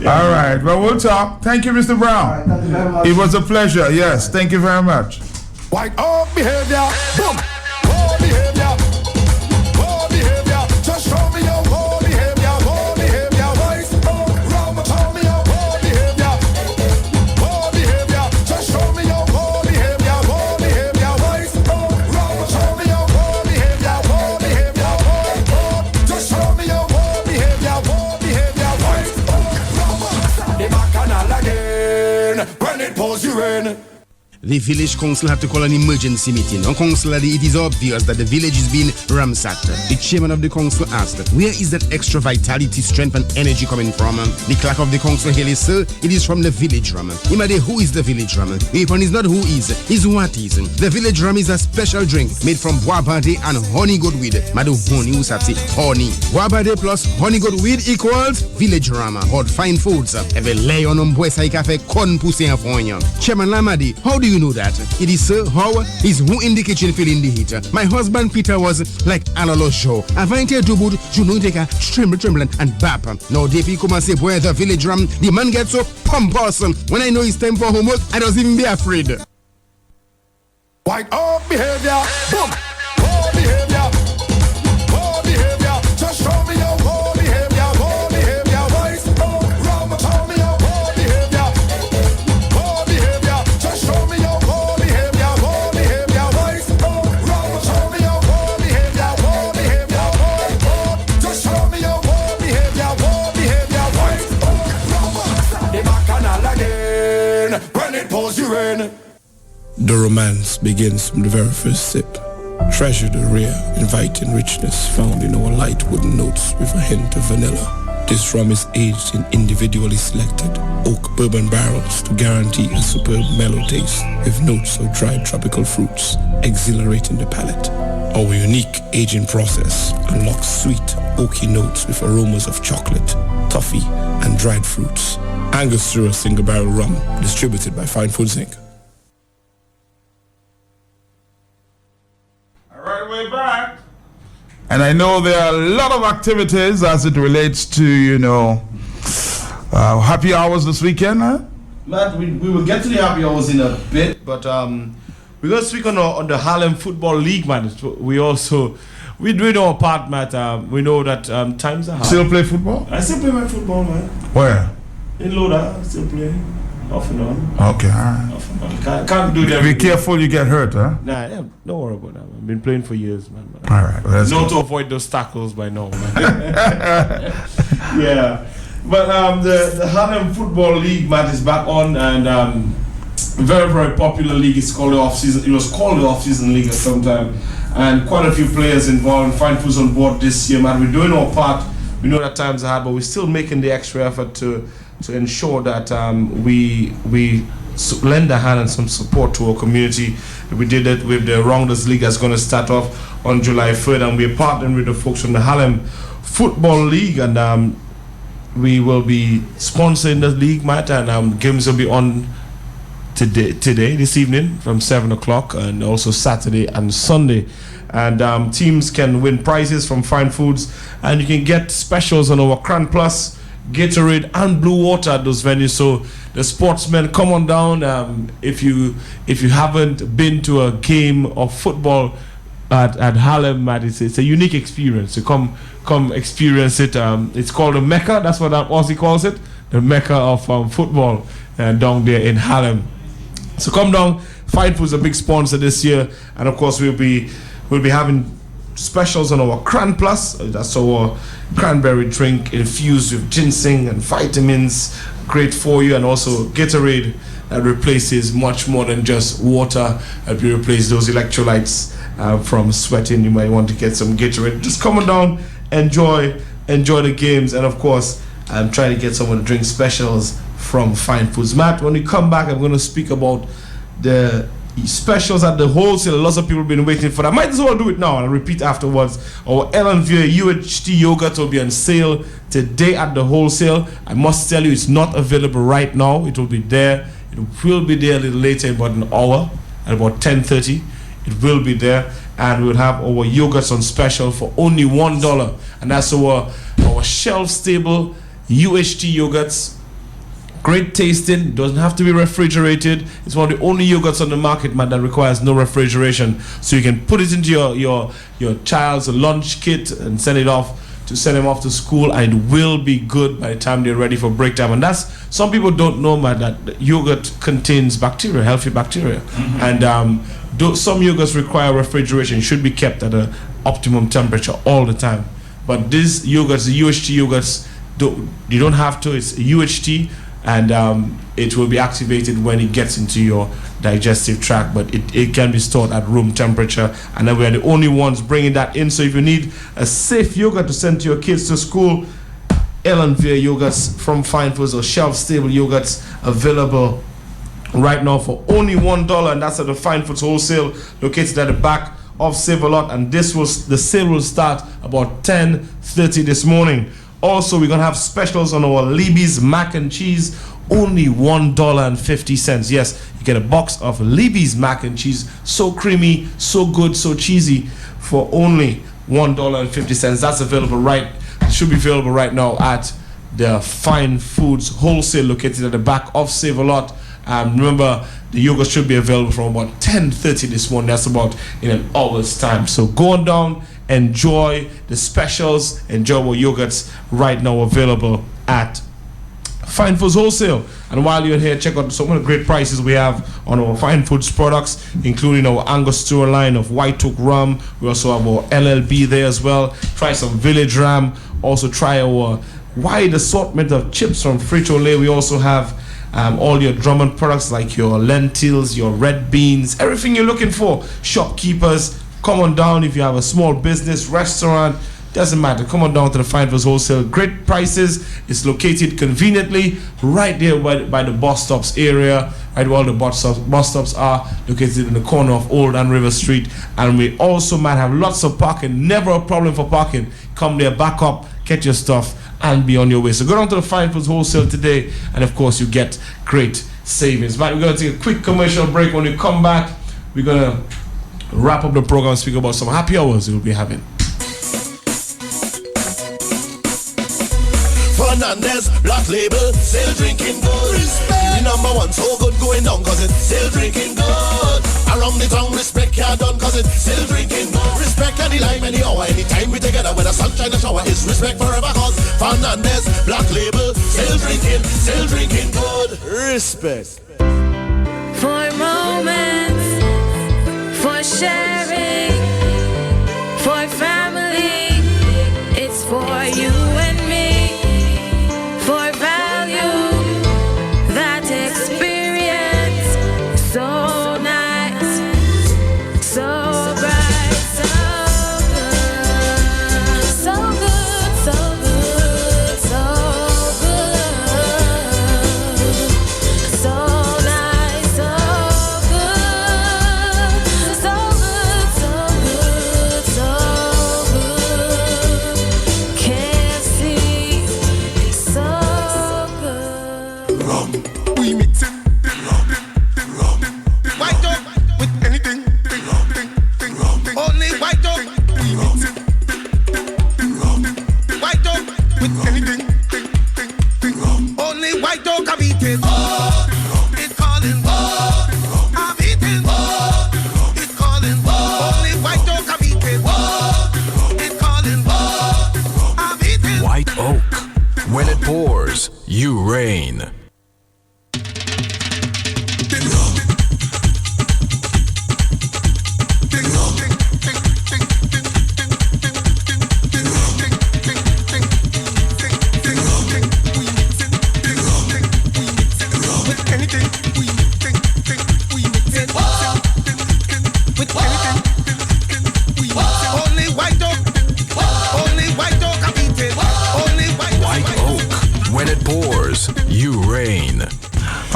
All right. Well, we'll talk. Thank you, Mr. Brown. Thank you very much. It was a pleasure. Yes. Thank you very much. White up behavior, boom. Poor behavior, just show me your poor behavior, Wice. Rama, show me your poor behavior, just show me your poor behavior, Wice. Rama, show me your poor behavior, just show me your poor behavior, Wice. Rama, the bacchanal again, when it pours you in. The village council had to call an emergency meeting. On council, it is obvious that the village is being ransacked. The chairman of the council asked, where is that extra vitality, strength and energy coming from? The clerk of the council here is, sir, it is from the village rum. Imade, who is the village rum? If one is not who is what is. The village rum is a special drink made from boabade and honey goat weed. Madu honey, who say honey. Boabade plus honey goat weed equals village rum. Hot fine foods. Have a lay on boy cafe con pussy en fonyon. Chairman Lamadi, how do you know that? It is sir, how is who in the kitchen feeling the heat? My husband Peter was like Alalo show. Avante dubud, Junuteka, tremble and bap. Now DP come and say where the village rum, the man gets so pompous. When I know it's time for homework, I don't even be afraid. White up behavior, boom. Poor behavior, just show me your poor behavior, Wice. Rama, show me your poor behavior, just show me your poor behavior, Wice. Rama, show me your poor behavior, just show me your poor behavior, Wice. Rama, the bacchanal again, when it pours you in. The romance begins from the very first sip. Treasure the rare, inviting richness found in our light wooden notes with a hint of vanilla. This rum is aged in individually selected oak bourbon barrels to guarantee a superb mellow taste with notes of dried tropical fruits, exhilarating the palate. Our unique aging process unlocks sweet, oaky notes with aromas of chocolate, toffee, and dried fruits. Angostura single barrel rum, distributed by Fine Foods Inc. We're back. And I know there are a lot of activities as it relates to, happy hours this weekend, huh? Matt, we will get to the happy hours in a bit, but we're going to speak on the Harlem Football League, man. We're doing our part, Matt. We know that times are hard. Still play football? I still play my football, man. Where? In Loda, still play. Off and on. Okay, all right. Off and on. Can't do that. Be careful you get hurt, huh? Nah, don't worry about that. I've been playing for years, man. All right. Well, to avoid those tackles by now, man. Yeah. But the Harlem Football League, Matt, is back on, and very, very popular league. It's called the off-season. It was called the off-season league at some time, and quite a few players involved. Fine Foods on board this year, man. We're doing our part. We know that times are hard, but we're still making the extra effort to ensure that we lend a hand and some support to our community. We did it with the Rounders League that's going to start off on July 3rd, and we're partnering with the folks from the Harlem Football League, and we will be sponsoring the league, Matt, and games will be on today, this evening from 7 o'clock, and also Saturday and Sunday. And teams can win prizes from Fine Foods, and you can get specials on our Cran Plus, Gatorade and Blue Water at those venues. So the sportsmen, come on down. If you haven't been to a game of football, at Harlem, Matt. It's a unique experience. So come experience it. It's called the Mecca. That's what Aussie calls it, the Mecca of football down there in Harlem. So come down. Fine Food's a big sponsor this year, and of course we'll be having specials on our Cran Plus. That's our cranberry drink infused with ginseng and vitamins, great for you, and also Gatorade that replaces much more than just water. We replace those electrolytes from sweating. You might want to get some Gatorade. Just come on down, enjoy the games, and of course I'm trying to get some of the drink specials from Fine Foods. Matt, when we come back, I'm going to speak about the specials at the wholesale. Lots of people have been waiting for that. Might as well do it now. I'll repeat afterwards. Our Ellenville UHT yogurt will be on sale today at the wholesale. I must tell you, it's not available right now. It will be there. It will be there a little later, in about an hour, at about 10:30. It will be there, and we'll have our yogurts on special for only $1, and that's our shelf-stable UHT yogurts. Great tasting, doesn't have to be refrigerated. It's one of the only yogurts on the market, man, that requires no refrigeration. So you can put it into your child's lunch kit and send him off to school, and it will be good by the time they're ready for break time. And that's, some people don't know, man, that yogurt contains bacteria, healthy bacteria. And some yogurts require refrigeration, should be kept at an optimum temperature all the time. But these yogurts, the UHT yogurts, you don't have to. It's UHT. And it will be activated when it gets into your digestive tract, but it can be stored at room temperature, and then we are the only ones bringing that in. So if you need a safe yogurt to send to your kids to school, Ellenville yogurts from Fine Foods, or shelf-stable yogurts, available right now for only $1, and that's at the Fine Foods wholesale, located at the back of Save-A-Lot, and the sale will start about 10:30 this morning. Also, we're going to have specials on our Libby's mac and cheese, only $1.50. Yes, you get a box of Libby's mac and cheese, so creamy, so good, so cheesy, for only $1.50. That's available should be available right now at the Fine Foods wholesale, located at the back of Save-A-Lot. Remember, the yogurt should be available from about 10:30 this morning. That's about in an hour's time. So go on down, enjoy the specials, enjoy our yogurts right now available at Fine Foods Wholesale. And while you're here, check out some of the great prices we have on our Fine Foods products, including our Angostura line of White Oak rum. We also have our LLB there as well. Try some Village Ram. Also try our wide assortment of chips from Frito-Lay. We also have all your Drummond products, like your lentils, your red beans, everything you're looking for. Shopkeepers, come on down. If you have a small business, restaurant, doesn't matter, come on down to the Fine Foods Wholesale. Great prices. It's located conveniently right there by the bus stops area, right where all the bus stops are, located in the corner of Old and River Street. And we also might have lots of parking, never a problem for parking. Come there, back up, get your stuff, and be on your way. So go down to the Fine Foods Wholesale today, and of course you get great savings. But we're going to take a quick commercial break. When we come back, we're going to wrap up the program and speak about some happy hours we'll be having. Fernandez, Black Label, still drinking good. Respect. The #1, so good going down, cause it's still drinking good. Around the town, respect can't done, cause it's still drinking good. Respect any time, any hour, anytime we together, when the sunshine and shower is respect forever, cause Fernandez, Black Label, still drinking good. Respect. For moments, for sharing, for family, it's for you and me. For value, that experience, so nice, so bright, so good, so good, so good, so good, so nice, so good, so good, so good, so good. Can't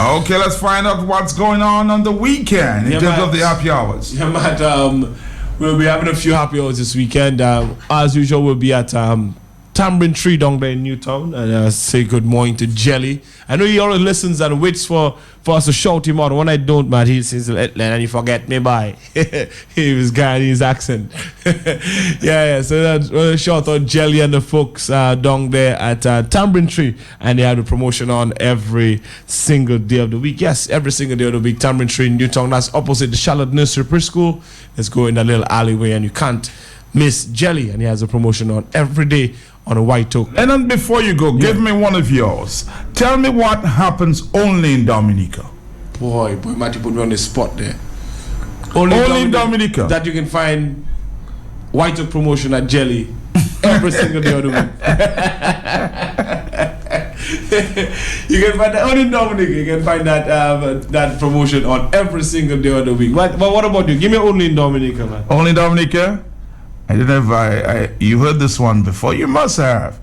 Okay, let's find out what's going on the weekend in terms of the happy hours. Yeah, man. We'll be having a few happy hours this weekend. As usual, we'll be at Tambourine Tree down there in Newtown, and say good morning to Jelly. I know he always listens and waits for us to shout him out. When I don't, man, he says, and you forget me by. He was Guyanese accent. yeah, so that's shout out Jelly and the folks down there at Tambourine Tree, and they have the promotion on every single day of the week. Yes, every single day of the week. Tambourine Tree in Newtown, that's opposite the Charlotte Nursery Preschool. Let's go in that little alleyway, and you can't miss Jelly, and he has a promotion on every day on a White Oak. And then before you go, give me one of yours. Tell me what happens only in Dominica. Boy, Matt, you put me on the spot there. Only in Dominica. That you can find White Oak promotion at Jelly every single day of the week. You can find that only in Dominica. You can find that promotion on every single day of the week. But what about you? Give me only in Dominica, man. Only in Dominica? I don't know if you heard this one before. You must have.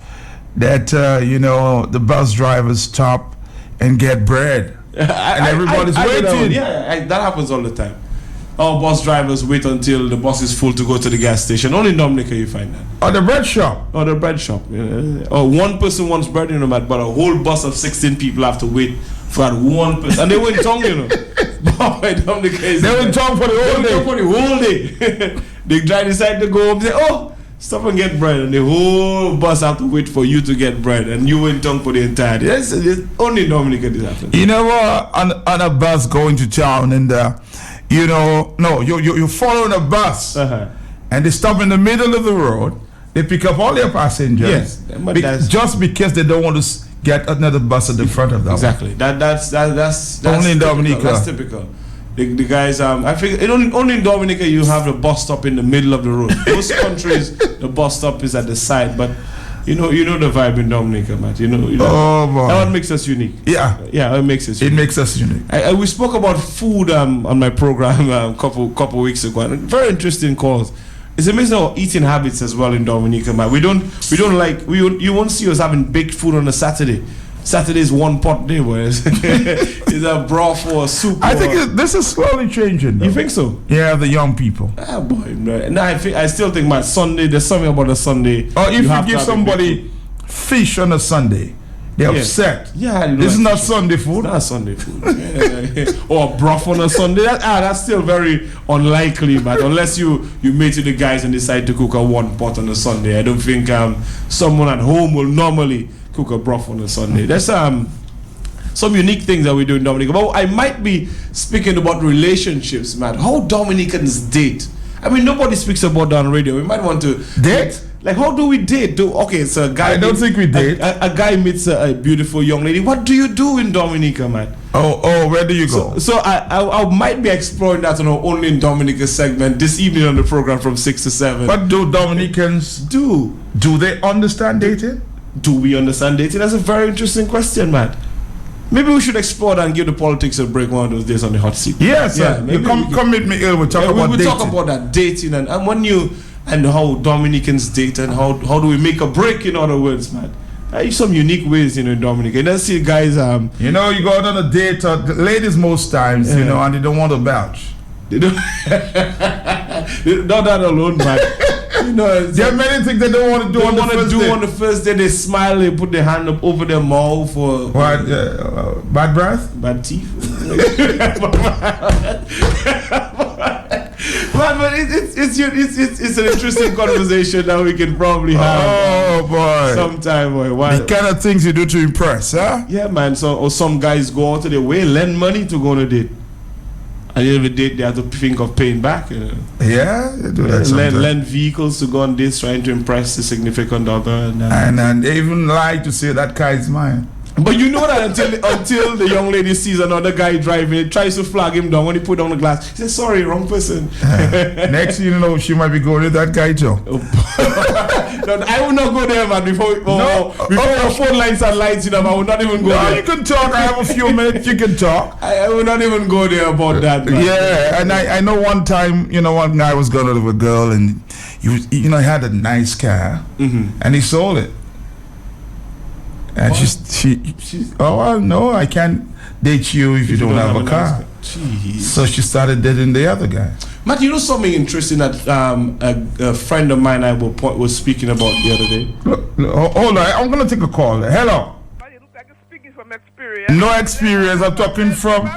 That, the bus drivers stop and get bread. And everybody's waiting. That happens all the time. All bus drivers wait until the bus is full to go to the gas station. Only in Dominica you find that. Or the bread shop. Or the bread shop. Or one person wants bread, but a whole bus of 16 people have to wait for that one person. And they went tongue, Boy, Dominica is they went tongue for the whole day. They decide to go up and say, stop and get bread. And the whole bus have to wait for you to get bread. And you went tongue for the entire day. It's only in Dominica this happens. You know what? On a bus going to town and you follow a bus and they stop in the middle of the road. They pick up all their passengers. Yes, just because they don't want to get another bus at the front of them. Exactly. That's only in typical. Dominica. That's typical. The guys, I think only in Dominica you have the bus stop in the middle of the road. Most countries the bus stop is at the side, but you know the vibe in Dominica, man. Oh boy, that what makes us unique. Yeah, it makes us. It makes us unique. We spoke about food on my program a couple weeks ago, and very interesting calls. It's amazing our eating habits as well in Dominica, man. You won't see us having baked food on a Saturday. Saturday is one pot day, whereas it's a broth or a soup. I think this is slowly changing, though. You think so? Yeah, the young people. Ah, boy. No, I still think, man, Sunday, there's something about a Sunday. Or if you give somebody fish on a Sunday, they're upset. Yeah, this is not Sunday food. It's not Sunday food. Or broth on a Sunday. That's still very unlikely, man. Unless you meet with the guys and decide to cook a one pot on a Sunday. I don't think someone at home will normally cook a broth on a Sunday. There's some unique things that we do in Dominica. But I might be speaking about relationships, man. How Dominicans date. I mean, nobody speaks about that on radio. We might want to date. Like, how do we date? So a guy. I don't think we date. A guy meets a beautiful young lady. What do you do in Dominica, man? Oh, where do you go? So I might be exploring that on our Only in Dominica segment this evening on the program from 6 to 7. What do Dominicans do? Do they understand dating? Do we understand dating? That's a very interesting question, man. Maybe we should explore that and give the politics a break one of those days on the hot seat. Yes, yeah, maybe come meet me here. We'll talk about dating. We'll talk about that dating and how Dominicans date and how do we make a break, in other words, man. Some unique ways, in Dominica. And then see guys, you go out on a date, the ladies most times, and they don't want to belch. They don't. Not that alone, man. There are many things they don't want to do on the first day. They smile, they put their hand up over their mouth for what? Bad breath, bad teeth. But it's an interesting conversation that we can probably have. Oh boy, sometime, boy. The kind of things you do to impress, huh? Yeah, man. Or some guys go out of their way, lend money to go on a date. At the end of the day, they have to think of paying back. Yeah, they do that. Lend vehicles to go on dates, trying to impress the significant other, and they even lie to say that car is mine. But you know that until the young lady sees another guy driving, tries to flag him down. When he put down the glass, he says, "Sorry, wrong person." Next thing you know, she might be going to that guy too. No, I will not go there, man. Before our phone lines are lighting up, I will not even go there. You can talk. I have a few minutes. You can talk. I will not even go there about that, man. Yeah, and I know one time, one guy was going out with a girl, and he had a nice car, and he sold it. And she oh well, no, I can't date you if you don't have a car. Jeez. So she started dating the other guy. Matt, you know something interesting that a friend of mine was speaking about the other day? Look, hold on, I'm going to take a call. Hello. No experience. I'm talking from.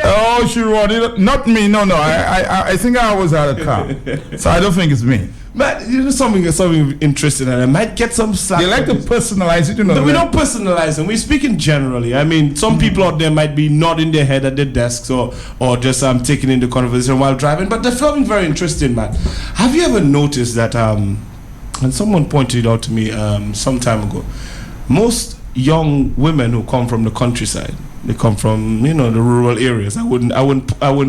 Oh, she wrote it. Not me. No. I think I always had a car, so I don't think it's me. But you know something interesting, and I might get some slack. They like to personalize it, you know. No, we don't personalize them. We're speaking generally. I mean, some people out there might be nodding their head at their desks or just taking in the conversation while driving. But they're something very interesting, man. Have you ever noticed that? And someone pointed it out to me some time ago. Most young women who come from the countryside, they come from the rural areas. I wouldn't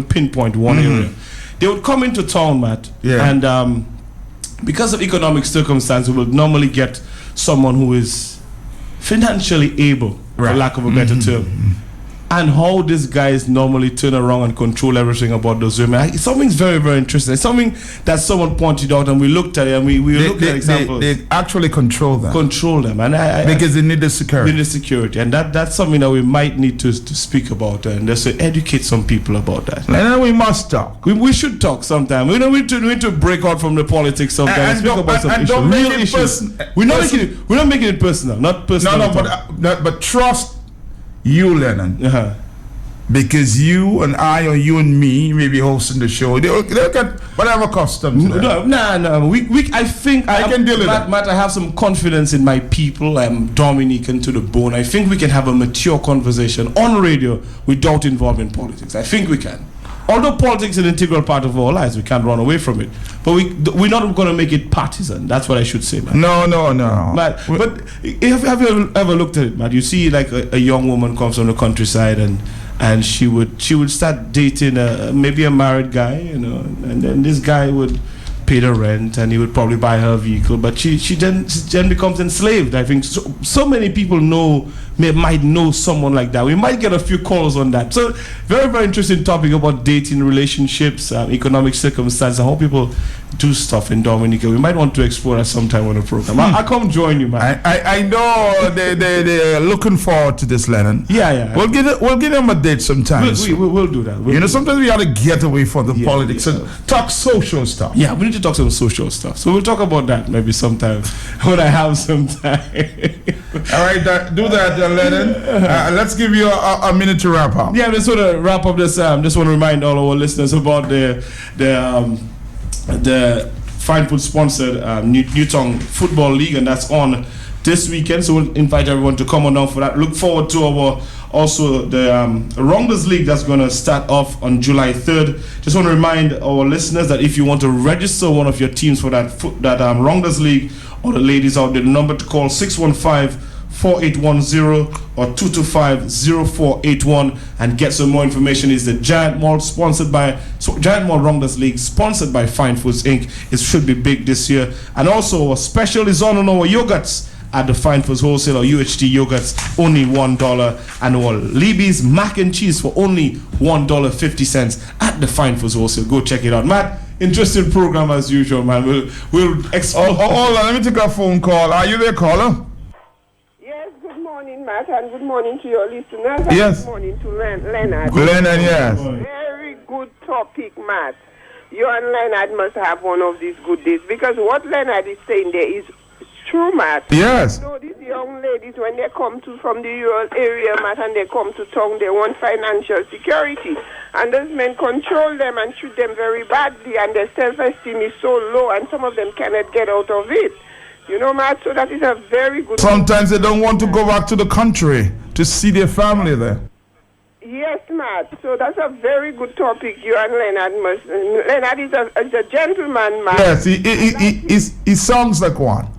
pinpoint one area. They would come into town, Matt, and because of economic circumstances, we will normally get someone who is financially able, for lack of a better term. And how these guys normally turn around and control everything about those women. Something's very, very interesting. It's something that someone pointed out, and we looked at it, and we looked at examples. They actually control them. And because they need the security. Need the security, and that's something that we might need to speak about and just educate some people about that. And then we must talk. We should talk sometime. We need to break out from the politics sometimes and speak about some issues, real issues. We're not making it personal, not personal. No, but trust you, Lennon, because you and I, or you and me, may be hosting the show. They'll get whatever customs. No. I think I can deal with that. Matt, I have some confidence in my people. I'm Dominican to the bone. I think we can have a mature conversation on radio without involving politics. I think we can. Although politics is an integral part of our lives, we can't run away from it. But we're not going to make it partisan. That's what I should say, man. No. Matt, but have you ever looked at it, Matt? You see, like a young woman comes from the countryside and she would start dating maybe a married guy, and then this guy would pay the rent and he would probably buy her a vehicle, but she then becomes enslaved. I think so many people might know someone like that. We might get a few calls on that. So very, very interesting topic about dating, relationships, economic circumstances, and how people do stuff in Dominica. We might want to explore that sometime on the program. I'll come join you, man. I know they're looking forward to this, Lennon. Yeah. We'll give them a date sometimes. We'll do that. Sometimes we have to get away from the politics and talk social stuff. Yeah, we need to talk some social stuff. So we'll talk about that maybe sometime when I have some time. All right, do that, Lennon. Let's give you a minute to wrap up. Yeah, just want to wrap up this. Just want to remind all our listeners about the Fine Food sponsored Newtown Football League, and that's on this weekend. So we'll invite everyone to come on down for that. Look forward to the Rounders League that's going to start off on July 3rd. Just want to remind our listeners that if you want to register one of your teams for that Rounders League, or the ladies out there, the number to call 615-4810 or 225-0481 and get some more information is the Giant Mall Giant Mall Rounders League, sponsored by Fine Foods Inc. It should be big this year. And also a special is on our yogurts at the Fine Foods Wholesale, or UHT yogurts, only $1, and our Libby's mac and cheese for only $1.50 at the Fine Foods Wholesale. Go check it out, Matt. Interesting program as usual, man. We'll explore. Hold on, let me take a phone call. Are you there, caller? Yes, good morning, Matt, and good morning to your listeners. And yes. Good morning to Leonard. Leonard, yes. Very good topic, Matt. You and Leonard must have one of these good days, because what Leonard is saying there is true, Matt. Yes. These young ladies, when they come from the rural area, Matt, and they come to town, they want financial security. And those men control them and treat them very badly, and their self-esteem is so low, and some of them cannot get out of it. Matt, so that is a very good... Sometimes they don't want to go back to the country to see their family there. Yes, Matt. So that's a very good topic. You and Leonard must... Leonard is a gentleman, Matt. Yes, he sounds like one.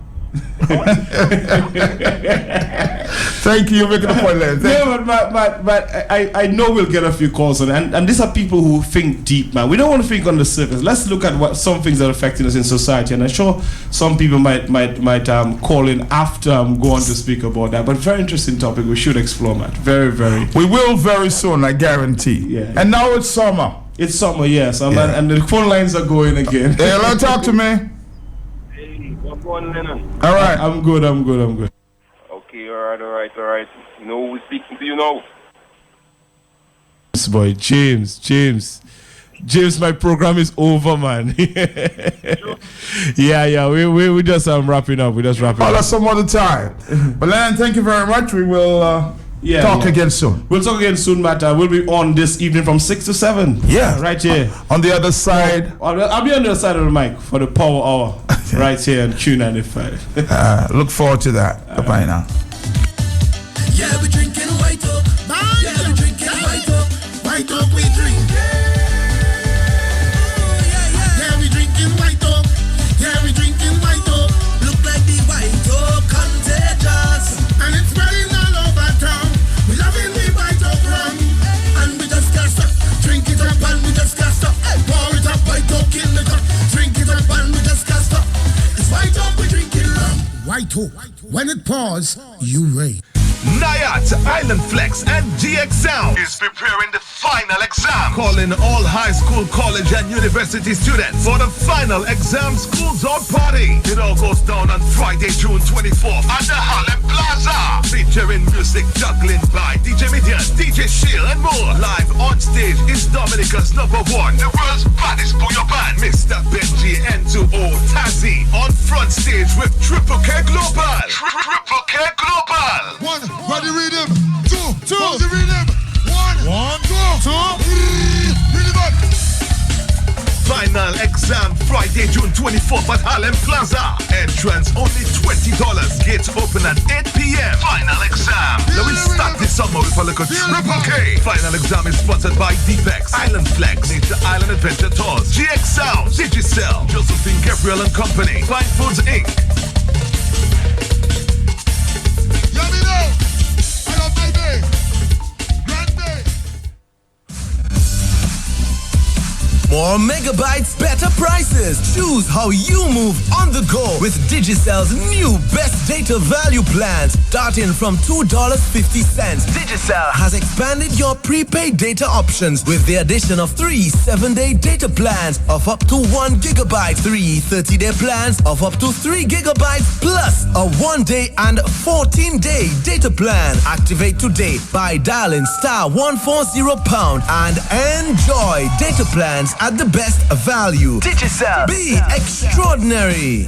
Thank you. You're making a point, Len. But I know we'll get a few calls on it. And these are people who think deep, man. We don't want to think on the surface. Let's look at what some things that are affecting us in society. And I'm sure some people might call in after I'm going to speak about that. But very interesting topic. We should explore, Matt. Very, very. We will very soon, I guarantee. Yeah. And now it's summer. It's summer, yes. And the phone lines are going again. Hey, hello, talk to me. What's going on, Lennon? All right. I'm good. Okay, all right. We're speaking to you now. James, boy. James, my program is over, man. yeah. We just wrapping up. Call us some other time. But Len, thank you very much. We will talk again soon. We'll talk again soon, Matt. We'll be on this evening from 6 to 7. Yeah. Right here. On the other side. I'll be on the other side of the mic for the Power Hour. Right here on Q95. Look forward to that. Bye now. Yeah, we drinking white oak. Yeah, we drinking white oak. White oak we drink. Yeah, we drinking white oak. Yeah, we drinking white oak. Look like the white oak contagious, and it's spreading all over town. We loving the white oak rum, and we just can't stop. Drink it up and we just can't stop. Hey, pour it up, white oak in the cup. Drink it up and we just can't stop. It's white oak we drinking rum. White oak. When it pours, you rate. Nayat, Island Flex, and GX Sound is preparing the final exam. Calling all high school, college, and university students for the final exam schools out party. It all goes down on Friday, June 24th at the Harlem Plaza. Featuring music juggling by DJ Midian, DJ Shield, and more. Live on stage is Dominica's #1, the world's baddest booyah band, Mr. Benji N2O Tazzy, on front stage with Triple K Global. Triple K Global. One, ready, read him. Two, ready, read him. One, two. Read him up. Final exam Friday, June 24th at Harlem Plaza. Entrance only $20. Gates open at 8 p.m. Final exam. Now we start this summer with a little Triple K. Final exam is sponsored by Deepex, Island Flex, Nature Island Adventure Tours, GX Sound, Digicel, Josephine Gabriel and Company, Fine Foods Inc. More megabytes, better prices. Choose how you move on the go with Digicel's new best data value plans, starting from $2.50. Digicel has expanded your prepaid data options with the addition of 3 7-day data plans of up to 1 gigabyte, 3 30-day plans of up to 3 gigabytes, plus a 1-day and 14-day data plan. Activate today by dialing *140# and enjoy data plans at the best value. Digicel. Be extraordinary.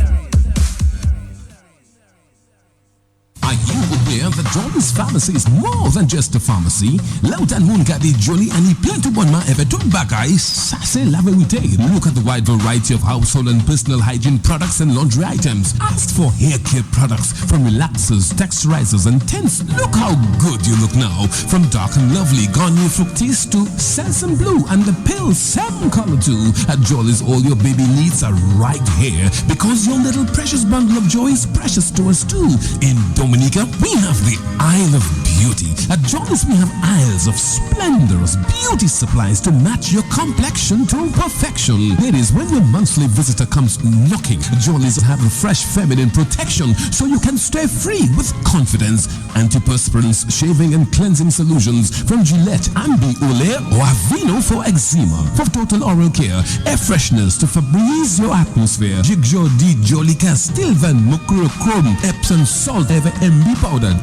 Are you aware that Jolly's Pharmacy is more than just a pharmacy? Loud and Moon got the Jolly and he plan to one man ever took back eyes. Say la verite. Look at the wide variety of household and personal hygiene products and laundry items. Ask for hair care products from relaxers, texturizers and tints. Look how good you look now. From dark and lovely Garnier Fructis to Sesame Blue and the Pill 7 color too. At Jolly's, all your baby needs are right here because your little precious bundle of joy is precious to us too. In Dominica, we have the Isle of Beauty. At Jolly's, we have aisles of splendorous beauty supplies to match your complexion to perfection. Ladies, when your monthly visitor comes knocking, Jolly's have a fresh feminine protection so you can stay free with confidence. Antiperspirants, shaving and cleansing solutions from Gillette, Ambi, Olay, or Aveeno for eczema. For total oral care, air fresheners to Febreze your atmosphere. Jigjo di Jolika, Stilvan, Mukuro Chrome, Epsom salt, ever MB powder.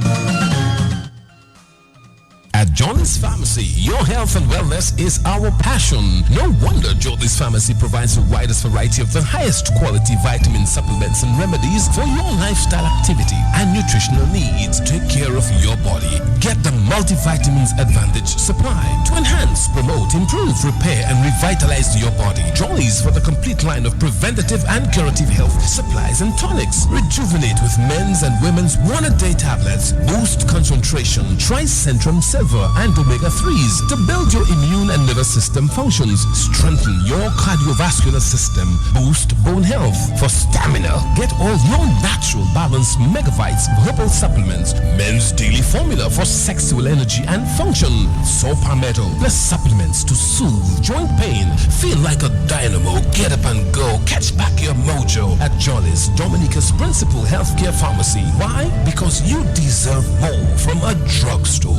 At Jolly's Pharmacy, your health and wellness is our passion. No wonder Jolly's Pharmacy provides the widest variety of the highest quality vitamin supplements and remedies for your lifestyle activity and nutritional needs. Take care of your body. Get the multivitamins advantage supply to enhance, promote, improve, repair, and revitalize your body. Jolly's for the complete line of preventative and curative health supplies and tonics. Rejuvenate with men's and women's 1-a-day tablets. Boost concentration. Tricentrum Silver and omega-3s to build your immune and nervous system functions, strengthen your cardiovascular system, boost bone health. For stamina, get all your natural balanced megabytes herbal supplements, men's daily formula for sexual energy and function, soap palmetto plus supplements to soothe joint pain. Feel like a dynamo, get up and go, catch back your mojo at Jolly's, Dominica's principal healthcare pharmacy. Why? Because you deserve more from a drugstore.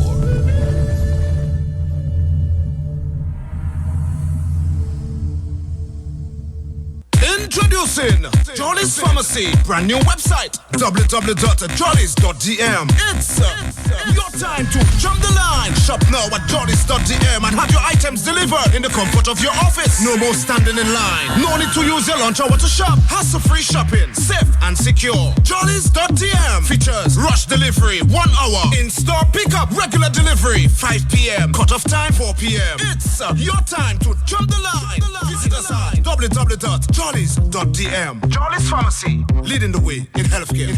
Introduce Introducing Jolly's Pharmacy, brand new website www.jollies.dm. It's your time to jump the line. Shop now at jollies.dm and have your items delivered in the comfort of your office. No more standing in line. No need to use your lunch hour to shop. Hassle-free shopping, safe and secure. Jollies.dm features rush delivery 1 hour, in-store pickup, regular delivery 5 p.m. Cut-off time 4 p.m. It's your time to jump the line. Visit us at www.jollies.dm. Jollies Pharmacy, leading the way in healthcare.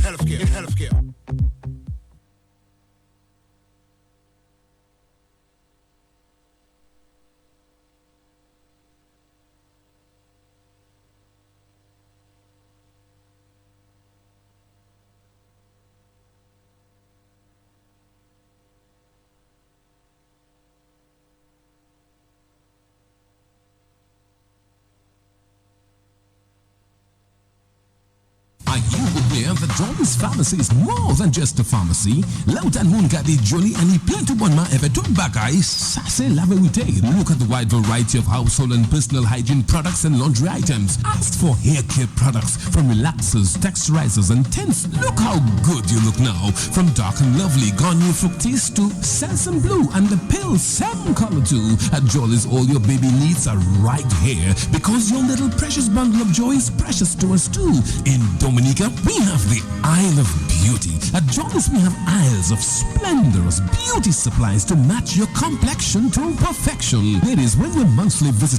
Are you aware that Jolly's Pharmacy is more than just a pharmacy? Lout and Moon got the Jolly and he plan to one man ever took back eyes. Sase lave we take. Look at the wide variety of household and personal hygiene products and laundry items. Ask for hair care products from relaxers, texturizers and tints. Look how good you look now. From dark and lovely Garnier Fructis to Sesame Blue and the pill same color too. At Jolly's all your baby needs are right here because your little precious bundle of joy is precious to us too. In Dominica, we have the Isle of Beauty. At Jollies, we have aisles of splendorous beauty supplies to match your complexion to perfection. Ladies, when your monthly visit